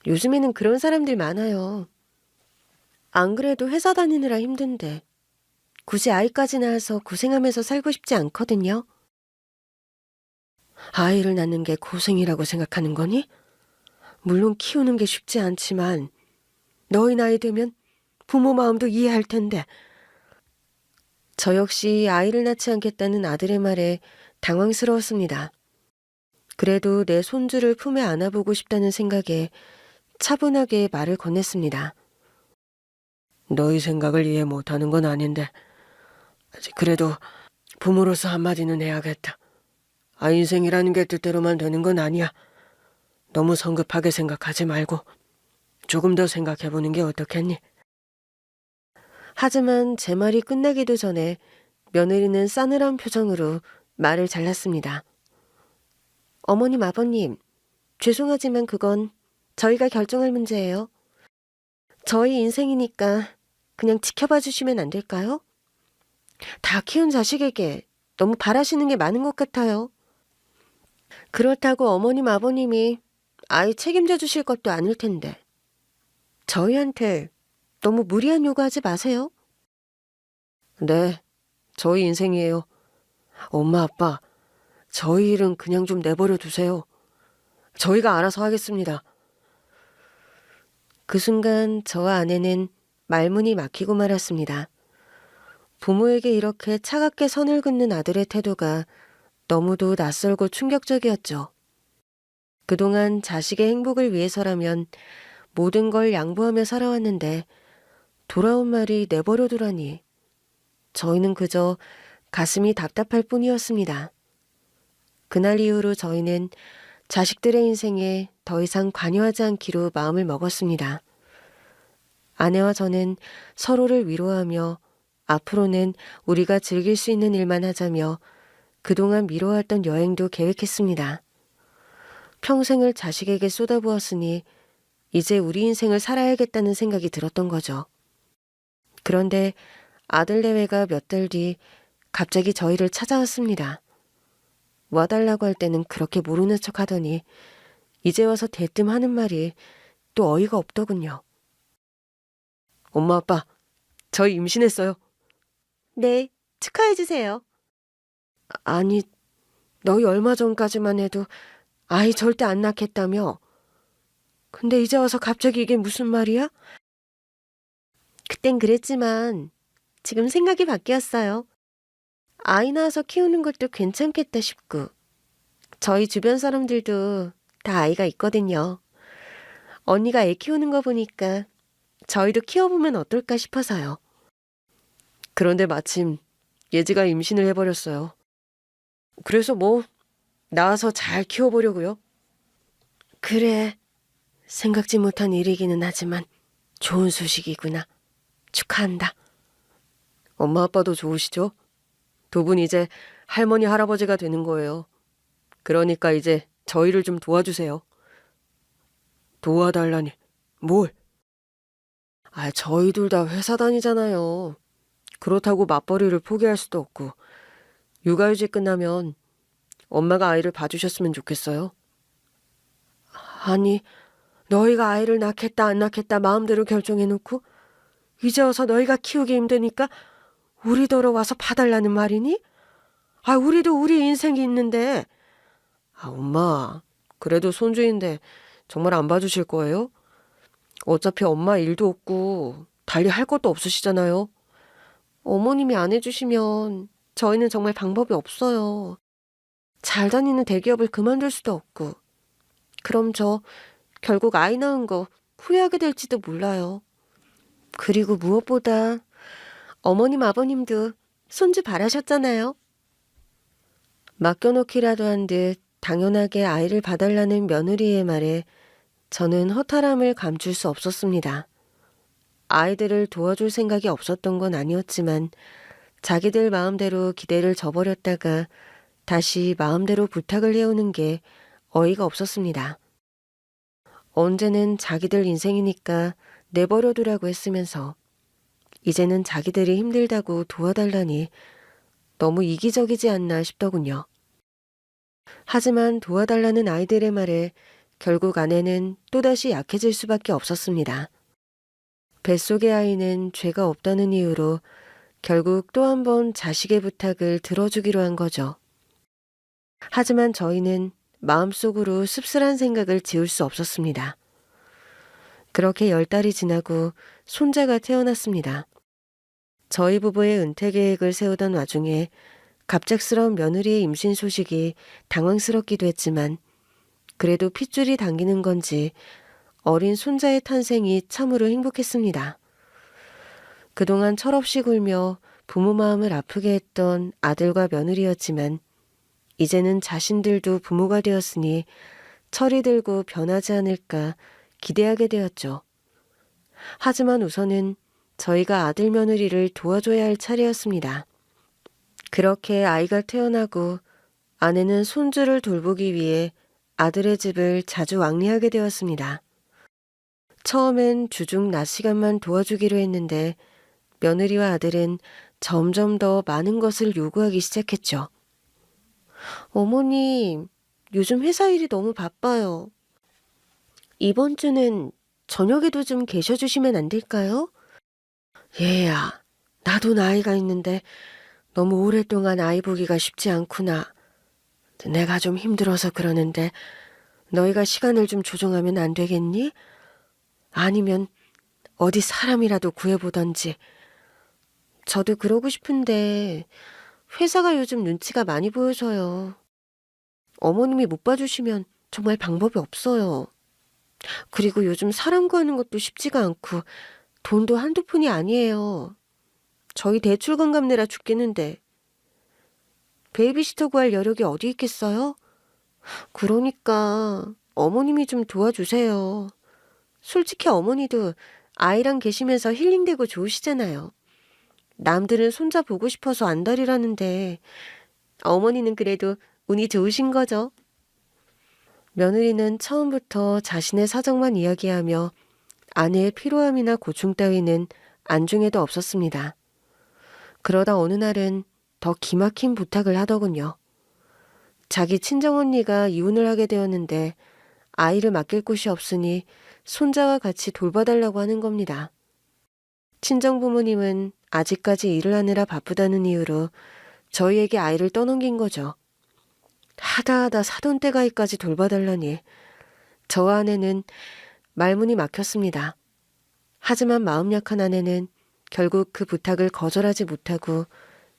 요즘에는 그런 사람들 많아요. 안 그래도 회사 다니느라 힘든데 굳이 아이까지 낳아서 고생하면서 살고 싶지 않거든요. 아이를 낳는 게 고생이라고 생각하는 거니? 물론 키우는 게 쉽지 않지만 너희 나이 되면 부모 마음도 이해할 텐데. 저 역시 아이를 낳지 않겠다는 아들의 말에 당황스러웠습니다. 그래도 내 손주를 품에 안아보고 싶다는 생각에 차분하게 말을 건넸습니다. 너희 생각을 이해 못하는 건 아닌데 그래도 부모로서 한마디는 해야겠다. 인생이라는 게 뜻대로만 되는 건 아니야. 너무 성급하게 생각하지 말고 조금 더 생각해보는 게 어떻겠니? 하지만 제 말이 끝나기도 전에 며느리는 싸늘한 표정으로 말을 잘랐습니다. 어머님, 아버님, 죄송하지만 그건 저희가 결정할 문제예요. 저희 인생이니까 그냥 지켜봐 주시면 안 될까요? 다 키운 자식에게 너무 바라시는 게 많은 것 같아요. 그렇다고 어머님, 아버님이 아이 책임져 주실 것도 아닐 텐데. 저희한테 너무 무리한 요구하지 마세요. 네, 저희 인생이에요. 엄마, 아빠, 저희 일은 그냥 좀 내버려 두세요. 저희가 알아서 하겠습니다. 그 순간 저와 아내는 말문이 막히고 말았습니다. 부모에게 이렇게 차갑게 선을 긋는 아들의 태도가 너무도 낯설고 충격적이었죠. 그동안 자식의 행복을 위해서라면 모든 걸 양보하며 살아왔는데 돌아온 말이 내버려 두라니 저희는 그저 가슴이 답답할 뿐이었습니다. 그날 이후로 저희는 자식들의 인생에 더 이상 관여하지 않기로 마음을 먹었습니다. 아내와 저는 서로를 위로하며 앞으로는 우리가 즐길 수 있는 일만 하자며 그동안 미뤄왔던 여행도 계획했습니다. 평생을 자식에게 쏟아부었으니 이제 우리 인생을 살아야겠다는 생각이 들었던 거죠. 그런데 아들 내외가 몇 달 뒤 갑자기 저희를 찾아왔습니다. 와달라고 할 때는 그렇게 모르는 척 하더니 이제 와서 대뜸 하는 말이 또 어이가 없더군요. 엄마, 아빠, 저희 임신했어요. 네, 축하해주세요. 아니, 너희 얼마 전까지만 해도 아이 절대 안 낳겠다며. 근데 이제 와서 갑자기 이게 무슨 말이야? 그땐 그랬지만 지금 생각이 바뀌었어요. 아이 낳아서 키우는 것도 괜찮겠다 싶고 저희 주변 사람들도 다 아이가 있거든요. 언니가 애 키우는 거 보니까 저희도 키워보면 어떨까 싶어서요. 그런데 마침 예지가 임신을 해버렸어요. 그래서 낳아서 잘 키워보려고요. 그래, 생각지 못한 일이기는 하지만 좋은 소식이구나. 축하한다. 엄마 아빠도 좋으시죠? 두 분 이제 할머니 할아버지가 되는 거예요. 그러니까 이제 저희를 좀 도와주세요. 도와달라니 뭘? 저희 둘 다 회사 다니잖아요. 그렇다고 맞벌이를 포기할 수도 없고 육아휴직 끝나면 엄마가 아이를 봐주셨으면 좋겠어요. 아니, 너희가 아이를 낳겠다 안 낳겠다 마음대로 결정해놓고 이제 와서 너희가 키우기 힘드니까 우리더러 와서 봐달라는 말이니? 우리도 우리 인생이 있는데. 엄마, 그래도 손주인데 정말 안 봐주실 거예요? 어차피 엄마 일도 없고 달리 할 것도 없으시잖아요. 어머님이 안 해주시면 저희는 정말 방법이 없어요. 잘 다니는 대기업을 그만둘 수도 없고. 그럼 저 결국 아이 낳은 거 후회하게 될지도 몰라요. 그리고 무엇보다 어머님 아버님도 손주 바라셨잖아요. 맡겨놓기라도 한 듯 당연하게 아이를 봐달라는 며느리의 말에 저는 허탈함을 감출 수 없었습니다. 아이들을 도와줄 생각이 없었던 건 아니었지만 자기들 마음대로 기대를 저버렸다가 다시 마음대로 부탁을 해오는 게 어이가 없었습니다. 언제는 자기들 인생이니까 내버려두라고 했으면서 이제는 자기들이 힘들다고 도와달라니 너무 이기적이지 않나 싶더군요. 하지만 도와달라는 아이들의 말에 결국 아내는 또다시 약해질 수밖에 없었습니다. 뱃속의 아이는 죄가 없다는 이유로 결국 또 한 번 자식의 부탁을 들어주기로 한 거죠. 하지만 저희는 마음속으로 씁쓸한 생각을 지울 수 없었습니다. 그렇게 10달이 지나고 손자가 태어났습니다. 저희 부부의 은퇴 계획을 세우던 와중에 갑작스러운 며느리의 임신 소식이 당황스럽기도 했지만 그래도 핏줄이 당기는 건지 어린 손자의 탄생이 참으로 행복했습니다. 그동안 철없이 굴며 부모 마음을 아프게 했던 아들과 며느리였지만 이제는 자신들도 부모가 되었으니 철이 들고 변하지 않을까 기대하게 되었죠. 하지만 우선은 저희가 아들 며느리를 도와줘야 할 차례였습니다. 그렇게 아이가 태어나고 아내는 손주를 돌보기 위해 아들의 집을 자주 왕래하게 되었습니다. 처음엔 주중 낮 시간만 도와주기로 했는데 며느리와 아들은 점점 더 많은 것을 요구하기 시작했죠. 어머님, 요즘 회사 일이 너무 바빠요. 이번 주는 저녁에도 좀 계셔주시면 안 될까요? 얘야, 나도 나이가 있는데 너무 오랫동안 아이 보기가 쉽지 않구나. 내가 좀 힘들어서 그러는데 너희가 시간을 좀 조정하면 안 되겠니? 아니면 어디 사람이라도 구해보던지. 저도 그러고 싶은데 회사가 요즘 눈치가 많이 보여서요. 어머님이 못 봐주시면 정말 방법이 없어요. 그리고 요즘 사람 구하는 것도 쉽지가 않고 돈도 한두 푼이 아니에요. 저희 대출금 갚느라 죽겠는데. 베이비시터 구할 여력이 어디 있겠어요? 그러니까 어머님이 좀 도와주세요. 솔직히 어머니도 아이랑 계시면서 힐링되고 좋으시잖아요. 남들은 손자 보고 싶어서 안달이라는데 어머니는 그래도 운이 좋으신 거죠. 며느리는 처음부터 자신의 사정만 이야기하며 아내의 피로함이나 고충 따위는 안중에도 없었습니다. 그러다 어느 날은 더 기막힌 부탁을 하더군요. 자기 친정언니가 이혼을 하게 되었는데 아이를 맡길 곳이 없으니 손자와 같이 돌봐달라고 하는 겁니다. 친정부모님은 아직까지 일을 하느라 바쁘다는 이유로 저희에게 아이를 떠넘긴 거죠. 하다 사돈댁아이까지 돌봐달라니 저와 아내는 말문이 막혔습니다. 하지만 마음 약한 아내는 결국 그 부탁을 거절하지 못하고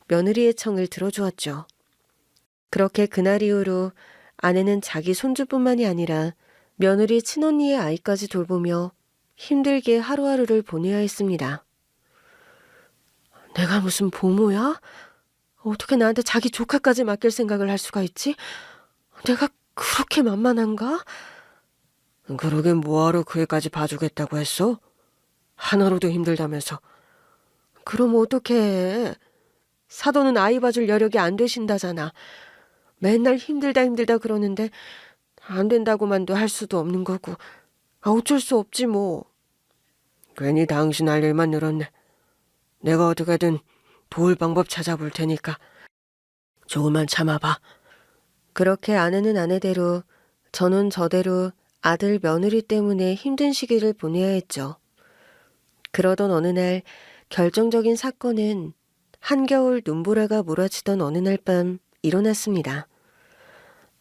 며느리의 청을 들어주었죠. 그렇게 그날 이후로 아내는 자기 손주뿐만이 아니라 며느리 친언니의 아이까지 돌보며 힘들게 하루하루를 보내야 했습니다. 내가 무슨 보모야? 어떻게 나한테 자기 조카까지 맡길 생각을 할 수가 있지? 내가 그렇게 만만한가? 그러게 뭐하러 그 애까지 봐주겠다고 했어? 하나로도 힘들다면서. 그럼 어떡해. 사돈은 아이 봐줄 여력이 안 되신다잖아. 맨날 힘들다 그러는데 안 된다고만도 할 수도 없는 거고. 어쩔 수 없지 뭐. 괜히 당신 할 일만 늘었네. 내가 어떻게든 도울 방법 찾아볼 테니까 조금만 참아봐. 그렇게 아내는 아내대로 저는 저대로 아들 며느리 때문에 힘든 시기를 보내야 했죠. 그러던 어느 날 결정적인 사건은 한겨울 눈보라가 몰아치던 어느 날 밤 일어났습니다.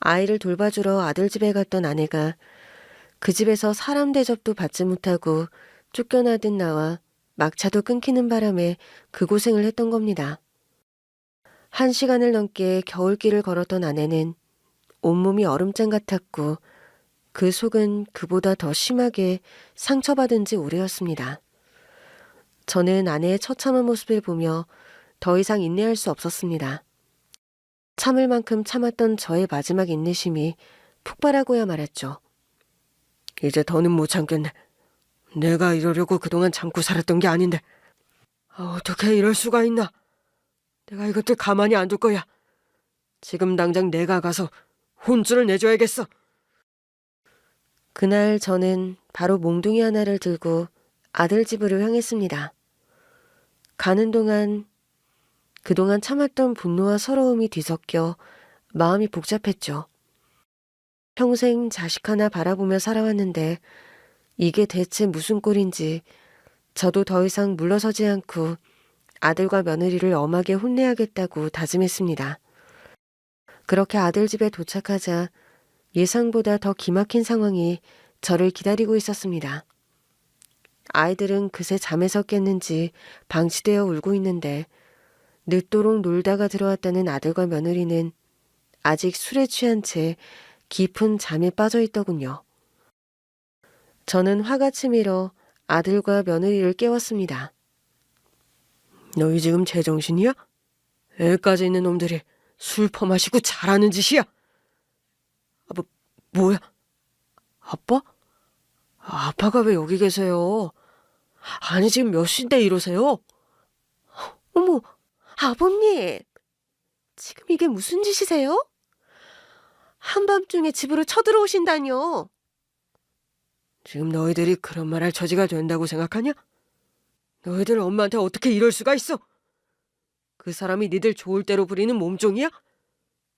아이를 돌봐주러 아들 집에 갔던 아내가 그 집에서 사람 대접도 받지 못하고 쫓겨나듯 나와 막차도 끊기는 바람에 그 고생을 했던 겁니다. 1시간을 넘게 겨울길을 걸었던 아내는 온몸이 얼음장 같았고 그 속은 그보다 더 심하게 상처받은 지 오래였습니다. 저는 아내의 처참한 모습을 보며 더 이상 인내할 수 없었습니다. 참을 만큼 참았던 저의 마지막 인내심이 폭발하고야 말았죠. 이제 더는 못 참겠네. 내가 이러려고 그동안 참고 살았던 게 아닌데. 어떻게 이럴 수가 있나. 내가 이것들 가만히 안 둘 거야. 지금 당장 내가 가서 혼쭐을 내줘야겠어. 그날 저는 바로 몽둥이 하나를 들고 아들 집으로 향했습니다. 가는 동안 그동안 참았던 분노와 서러움이 뒤섞여 마음이 복잡했죠. 평생 자식 하나 바라보며 살아왔는데 이게 대체 무슨 꼴인지 저도 더 이상 물러서지 않고 아들과 며느리를 엄하게 혼내야겠다고 다짐했습니다. 그렇게 아들 집에 도착하자 예상보다 더 기막힌 상황이 저를 기다리고 있었습니다. 아이들은 그새 잠에서 깼는지 방치되어 울고 있는데 늦도록 놀다가 들어왔다는 아들과 며느리는 아직 술에 취한 채 깊은 잠에 빠져 있더군요. 저는 화가 치밀어 아들과 며느리를 깨웠습니다. 너희 지금 제정신이야? 애까지 있는 놈들이 술 퍼마시고 잘하는 짓이야. 뭐야? 아빠? 아빠가 왜 여기 계세요? 아니 지금 몇 시인데 이러세요? 어머, 아버님! 지금 이게 무슨 짓이세요? 한밤중에 집으로 쳐들어오신다뇨. 지금 너희들이 그런 말 할 처지가 된다고 생각하냐? 너희들 엄마한테 어떻게 이럴 수가 있어? 그 사람이 니들 좋을 대로 부리는 몸종이야?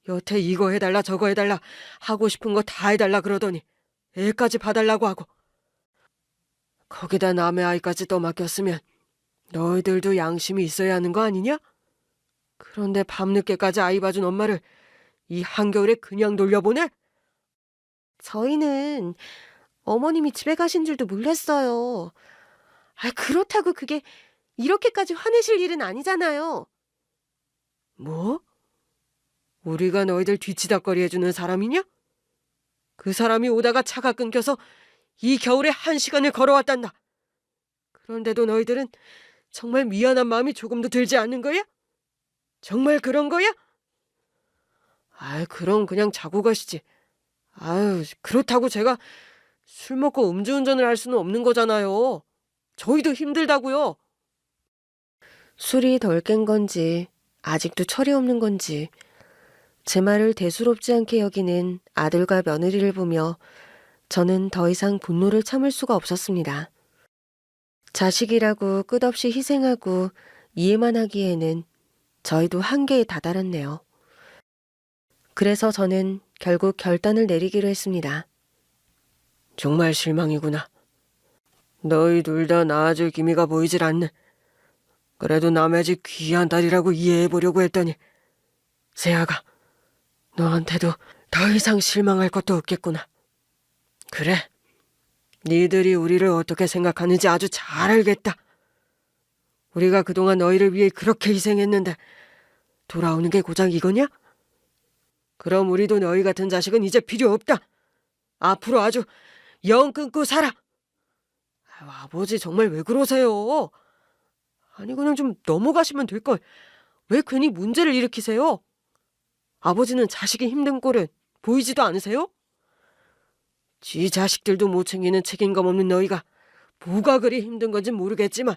여태 이거 해달라 저거 해달라 하고 싶은 거 다 해달라 그러더니 애까지 봐달라고 하고 거기다 남의 아이까지 떠맡겼으면 너희들도 양심이 있어야 하는 거 아니냐? 그런데 밤늦게까지 아이 봐준 엄마를 이 한겨울에 그냥 돌려보내? 저희는 어머님이 집에 가신 줄도 몰랐어요. 그렇다고 그게 이렇게까지 화내실 일은 아니잖아요. 뭐? 우리가 너희들 뒤치다꺼리 해주는 사람이냐? 그 사람이 오다가 차가 끊겨서 이 겨울에 1시간을 걸어왔단다. 그런데도 너희들은 정말 미안한 마음이 조금도 들지 않는 거야? 정말 그런 거야? 그럼 그냥 자고 가시지. 그렇다고 제가 술 먹고 음주운전을 할 수는 없는 거잖아요. 저희도 힘들다고요. 술이 덜 깬 건지 아직도 철이 없는 건지 제 말을 대수롭지 않게 여기는 아들과 며느리를 보며 저는 더 이상 분노를 참을 수가 없었습니다. 자식이라고 끝없이 희생하고 이해만 하기에는 저희도 한계에 다다랐네요. 그래서 저는 결국 결단을 내리기로 했습니다. 정말 실망이구나. 너희 둘 다 낳아줄 기미가 보이질 않네. 그래도 남의 집 귀한 딸이라고 이해해보려고 했더니 세아가 너한테도 더 이상 실망할 것도 없겠구나. 그래, 니들이 우리를 어떻게 생각하는지 아주 잘 알겠다. 우리가 그동안 너희를 위해 그렇게 희생했는데 돌아오는 게 고작 이거냐? 그럼 우리도 너희 같은 자식은 이제 필요 없다. 앞으로 아주 영 끊고 살아. 아버지 정말 왜 그러세요? 아니 그냥 좀 넘어가시면 될걸. 왜 괜히 문제를 일으키세요? 아버지는 자식이 힘든 꼴은 보이지도 않으세요? 지 자식들도 못 챙기는 책임감 없는 너희가 뭐가 그리 힘든 건지 모르겠지만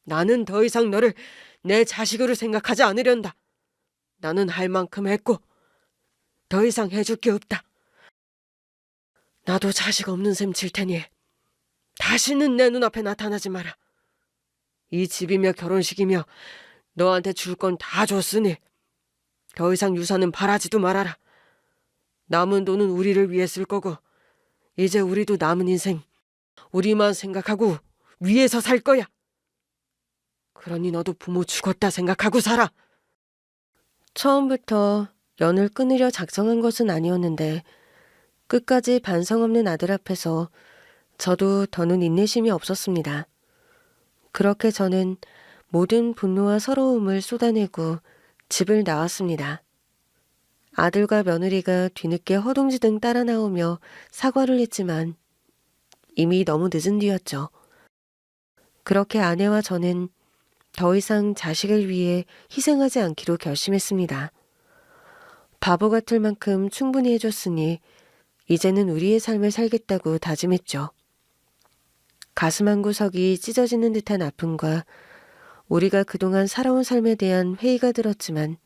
나는 더 이상 너를 내 자식으로 생각하지 않으련다. 나는 할 만큼 했고 더 이상 해줄 게 없다. 나도 자식 없는 셈 칠 테니 다시는 내 눈앞에 나타나지 마라. 이 집이며 결혼식이며 너한테 줄 건 다 줬으니 더 이상 유산은 바라지도 말아라. 남은 돈은 우리를 위해 쓸 거고 이제 우리도 남은 인생 우리만 생각하고 위에서 살 거야. 그러니 너도 부모 죽었다 생각하고 살아. 처음부터 연을 끊으려 작정한 것은 아니었는데 끝까지 반성 없는 아들 앞에서 저도 더는 인내심이 없었습니다. 그렇게 저는 모든 분노와 서러움을 쏟아내고 집을 나왔습니다. 아들과 며느리가 뒤늦게 허둥지둥 따라 나오며 사과를 했지만 이미 너무 늦은 뒤였죠. 그렇게 아내와 저는 더 이상 자식을 위해 희생하지 않기로 결심했습니다. 바보 같을 만큼 충분히 해줬으니 이제는 우리의 삶을 살겠다고 다짐했죠. 가슴 한 구석이 찢어지는 듯한 아픔과 우리가 그동안 살아온 삶에 대한 회의가 들었지만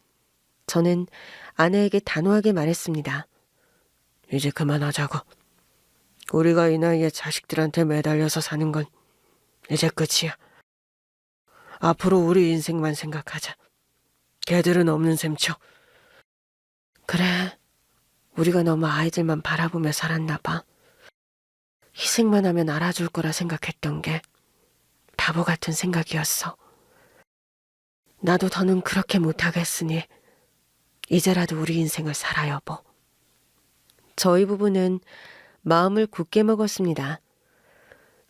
저는 아내에게 단호하게 말했습니다. 이제 그만하자고. 우리가 이 나이에 자식들한테 매달려서 사는 건 이제 끝이야. 앞으로 우리 인생만 생각하자. 걔들은 없는 셈 쳐. 그래, 우리가 너무 아이들만 바라보며 살았나 봐. 희생만 하면 알아줄 거라 생각했던 게 바보 같은 생각이었어. 나도 더는 그렇게 못하겠으니 이제라도 우리 인생을 살아, 여보. 저희 부부는 마음을 굳게 먹었습니다.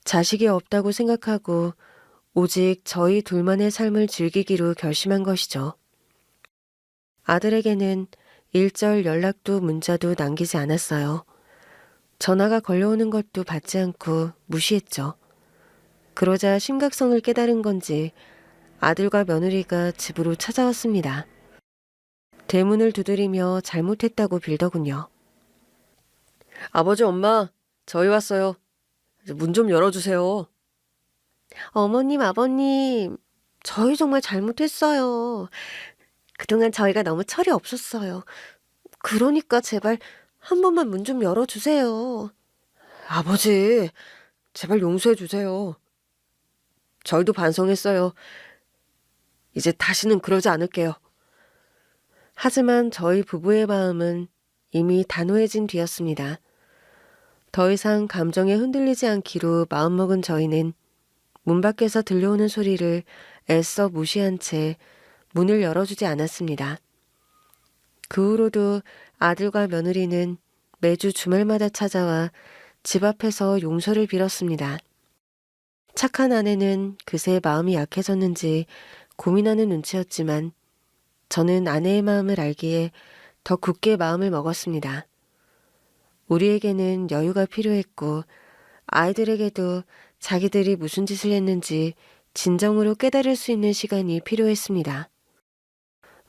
자식이 없다고 생각하고 오직 저희 둘만의 삶을 즐기기로 결심한 것이죠. 아들에게는 일절 연락도 문자도 남기지 않았어요. 전화가 걸려오는 것도 받지 않고 무시했죠. 그러자 심각성을 깨달은 건지 아들과 며느리가 집으로 찾아왔습니다. 대문을 두드리며 잘못했다고 빌더군요. 아버지, 엄마, 저희 왔어요. 문 좀 열어주세요. 어머님, 아버님, 저희 정말 잘못했어요. 그동안 저희가 너무 철이 없었어요. 그러니까 제발 한 번만 문 좀 열어주세요. 아버지, 제발 용서해 주세요. 저희도 반성했어요. 이제 다시는 그러지 않을게요. 하지만 저희 부부의 마음은 이미 단호해진 뒤였습니다. 더 이상 감정에 흔들리지 않기로 마음먹은 저희는 문 밖에서 들려오는 소리를 애써 무시한 채 문을 열어주지 않았습니다. 그 후로도 아들과 며느리는 매주 주말마다 찾아와 집 앞에서 용서를 빌었습니다. 착한 아내는 그새 마음이 약해졌는지 고민하는 눈치였지만 저는 아내의 마음을 알기에 더 굳게 마음을 먹었습니다. 우리에게는 여유가 필요했고 아이들에게도 자기들이 무슨 짓을 했는지 진정으로 깨달을 수 있는 시간이 필요했습니다.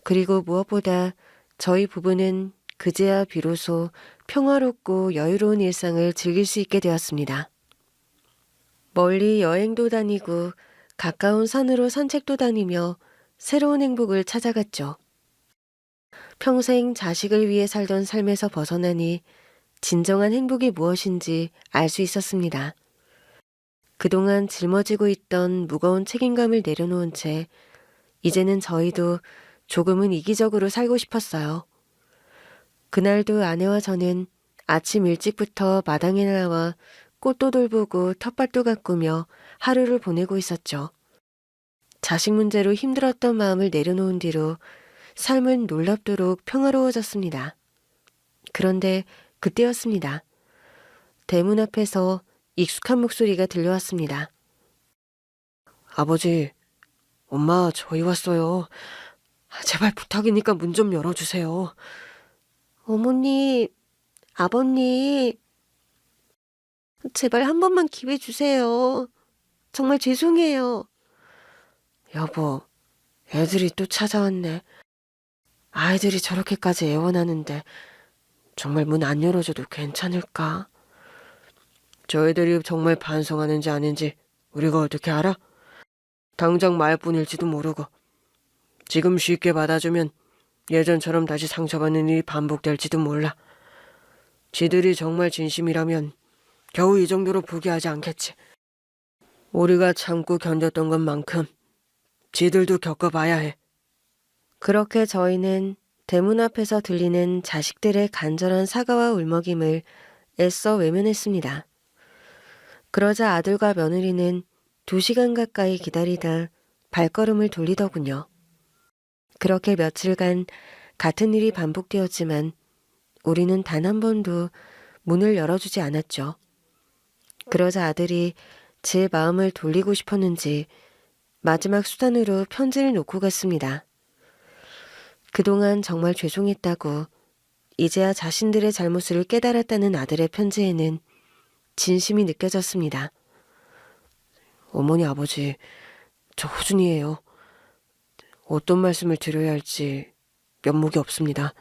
그리고 무엇보다 저희 부부는 그제야 비로소 평화롭고 여유로운 일상을 즐길 수 있게 되었습니다. 멀리 여행도 다니고 가까운 산으로 산책도 다니며 새로운 행복을 찾아갔죠. 평생 자식을 위해 살던 삶에서 벗어나니 진정한 행복이 무엇인지 알 수 있었습니다. 그동안 짊어지고 있던 무거운 책임감을 내려놓은 채 이제는 저희도 조금은 이기적으로 살고 싶었어요. 그날도 아내와 저는 아침 일찍부터 마당에 나와 꽃도 돌보고 텃밭도 가꾸며 하루를 보내고 있었죠. 자식 문제로 힘들었던 마음을 내려놓은 뒤로 삶은 놀랍도록 평화로워졌습니다. 그런데 그때였습니다. 대문 앞에서 익숙한 목소리가 들려왔습니다. 아버지, 엄마, 저희 왔어요. 제발 부탁이니까 문 좀 열어주세요. 어머님, 아버님, 제발 한 번만 기회 주세요. 정말 죄송해요. 여보, 애들이 또 찾아왔네. 아이들이 저렇게까지 애원하는데 정말 문 안 열어줘도 괜찮을까? 저 애들이 정말 반성하는지 아닌지 우리가 어떻게 알아? 당장 말뿐일지도 모르고 지금 쉽게 받아주면 예전처럼 다시 상처받는 일이 반복될지도 몰라. 지들이 정말 진심이라면 겨우 이 정도로 포기하지 않겠지. 우리가 참고 견뎠던 것만큼 지들도 겪어봐야 해. 그렇게 저희는 대문 앞에서 들리는 자식들의 간절한 사과와 울먹임을 애써 외면했습니다. 그러자 아들과 며느리는 2시간 가까이 기다리다 발걸음을 돌리더군요. 그렇게 며칠간 같은 일이 반복되었지만 우리는 단 한 번도 문을 열어주지 않았죠. 그러자 아들이 제 마음을 돌리고 싶었는지 마지막 수단으로 편지를 놓고 갔습니다. 그동안 정말 죄송했다고 이제야 자신들의 잘못을 깨달았다는 아들의 편지에는 진심이 느껴졌습니다. 어머니, 아버지, 저 호준이에요. 어떤 말씀을 드려야 할지 면목이 없습니다.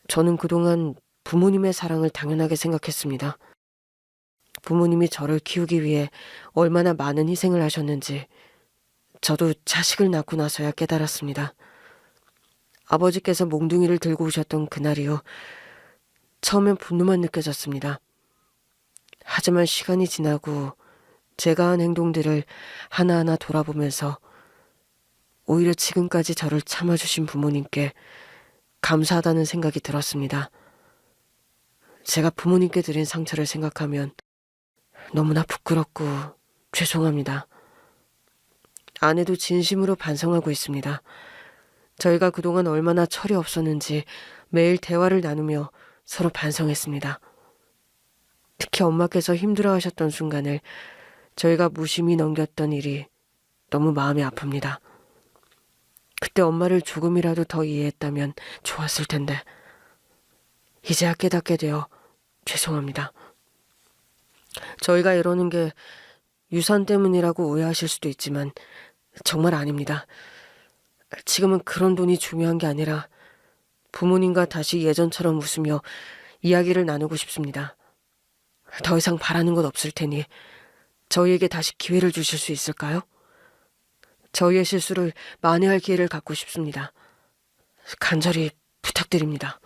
저는 그동안 부모님의 사랑을 당연하게 생각했습니다. 부모님이 저를 키우기 위해 얼마나 많은 희생을 하셨는지 저도 자식을 낳고 나서야 깨달았습니다. 아버지께서 몽둥이를 들고 오셨던 그날 이후 처음엔 분노만 느껴졌습니다. 하지만 시간이 지나고 제가 한 행동들을 하나하나 돌아보면서 오히려 지금까지 저를 참아주신 부모님께 감사하다는 생각이 들었습니다. 제가 부모님께 드린 상처를 생각하면 너무나 부끄럽고 죄송합니다. 아내도 진심으로 반성하고 있습니다. 저희가 그동안 얼마나 철이 없었는지 매일 대화를 나누며 서로 반성했습니다. 특히 엄마께서 힘들어하셨던 순간을 저희가 무심히 넘겼던 일이 너무 마음이 아픕니다. 그때 엄마를 조금이라도 더 이해했다면 좋았을 텐데 이제야 깨닫게 되어 죄송합니다. 저희가 이러는 게 유산 때문이라고 오해하실 수도 있지만 정말 아닙니다. 지금은 그런 돈이 중요한 게 아니라 부모님과 다시 예전처럼 웃으며 이야기를 나누고 싶습니다. 더 이상 바라는 것 없을 테니 저희에게 다시 기회를 주실 수 있을까요? 저희의 실수를 만회할 기회를 갖고 싶습니다. 간절히 부탁드립니다.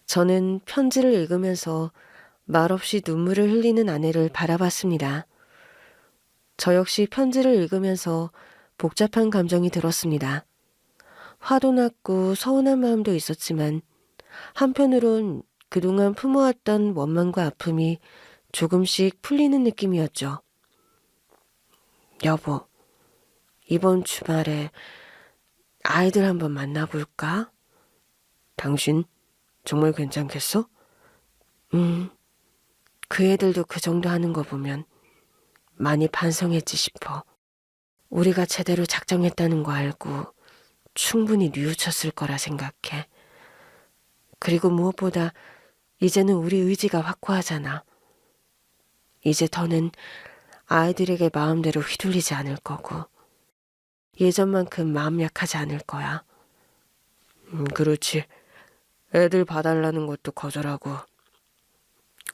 저는 편지를 읽으면서 말없이 눈물을 흘리는 아내를 바라봤습니다. 저 역시 편지를 읽으면서 복잡한 감정이 들었습니다. 화도 났고 서운한 마음도 있었지만 한편으론 그동안 품어왔던 원망과 아픔이 조금씩 풀리는 느낌이었죠. 여보, 이번 주말에 아이들 한번 만나볼까? 당신 정말 괜찮겠어? 그 애들도 그 정도 하는 거 보면 많이 반성했지 싶어. 우리가 제대로 작정했다는 거 알고 충분히 뉘우쳤을 거라 생각해. 그리고 무엇보다 이제는 우리 의지가 확고하잖아. 이제 더는 아이들에게 마음대로 휘둘리지 않을 거고 예전만큼 마음 약하지 않을 거야. 그렇지. 애들 봐달라는 것도 거절하고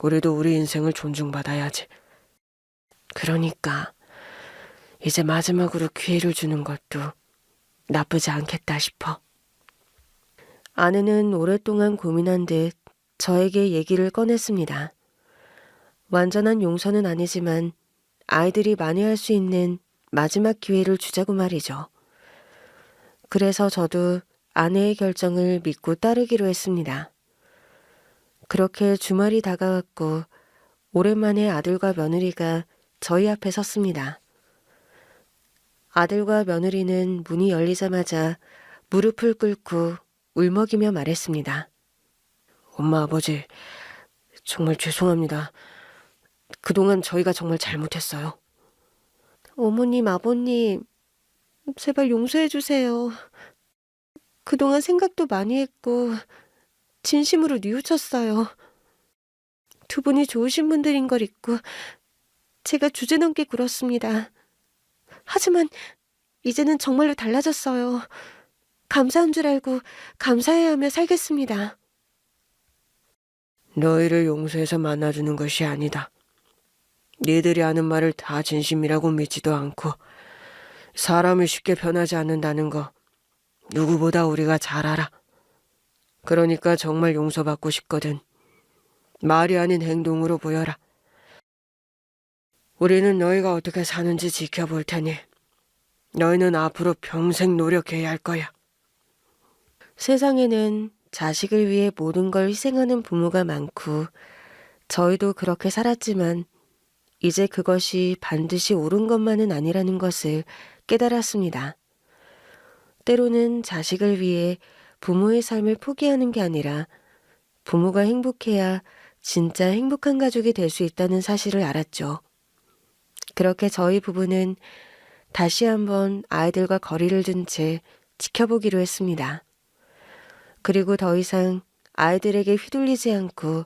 우리도 우리 인생을 존중받아야지. 그러니까 이제 마지막으로 기회를 주는 것도 나쁘지 않겠다 싶어. 아내는 오랫동안 고민한 듯 저에게 얘기를 꺼냈습니다. 완전한 용서는 아니지만 아이들이 만회할 수 있는 마지막 기회를 주자고 말이죠. 그래서 저도 아내의 결정을 믿고 따르기로 했습니다. 그렇게 주말이 다가왔고 오랜만에 아들과 며느리가 저희 앞에 섰습니다. 아들과 며느리는 문이 열리자마자 무릎을 꿇고 울먹이며 말했습니다. 엄마, 아버지, 정말 죄송합니다. 그동안 저희가 정말 잘못했어요. 어머님, 아버님, 제발 용서해 주세요. 그동안 생각도 많이 했고 진심으로 뉘우쳤어요. 두 분이 좋으신 분들인 걸 잊고 제가 주제넘게 굴었습니다. 하지만 이제는 정말로 달라졌어요. 감사한 줄 알고 감사해야 하며 살겠습니다. 너희를 용서해서 만나주는 것이 아니다. 니들이 하는 말을 다 진심이라고 믿지도 않고 사람이 쉽게 변하지 않는다는 거 누구보다 우리가 잘 알아. 그러니까 정말 용서받고 싶거든. 말이 아닌 행동으로 보여라. 우리는 너희가 어떻게 사는지 지켜볼 테니 너희는 앞으로 평생 노력해야 할 거야. 세상에는 자식을 위해 모든 걸 희생하는 부모가 많고 저희도 그렇게 살았지만 이제 그것이 반드시 옳은 것만은 아니라는 것을 깨달았습니다. 때로는 자식을 위해 부모의 삶을 포기하는 게 아니라 부모가 행복해야 진짜 행복한 가족이 될 수 있다는 사실을 알았죠. 그렇게 저희 부부는 다시 한번 아이들과 거리를 둔 채 지켜보기로 했습니다. 그리고 더 이상 아이들에게 휘둘리지 않고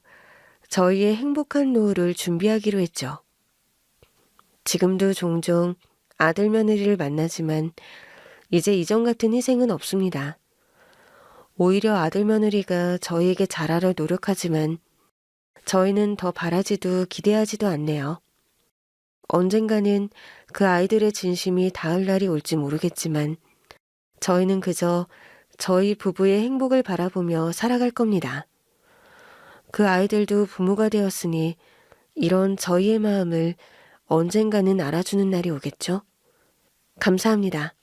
저희의 행복한 노후를 준비하기로 했죠. 지금도 종종 아들 며느리를 만나지만 이제 이전 같은 희생은 없습니다. 오히려 아들 며느리가 저희에게 잘하려 노력하지만 저희는 더 바라지도 기대하지도 않네요. 언젠가는 그 아이들의 진심이 닿을 날이 올지 모르겠지만 저희는 그저 저희 부부의 행복을 바라보며 살아갈 겁니다. 그 아이들도 부모가 되었으니 이런 저희의 마음을 언젠가는 알아주는 날이 오겠죠? 감사합니다.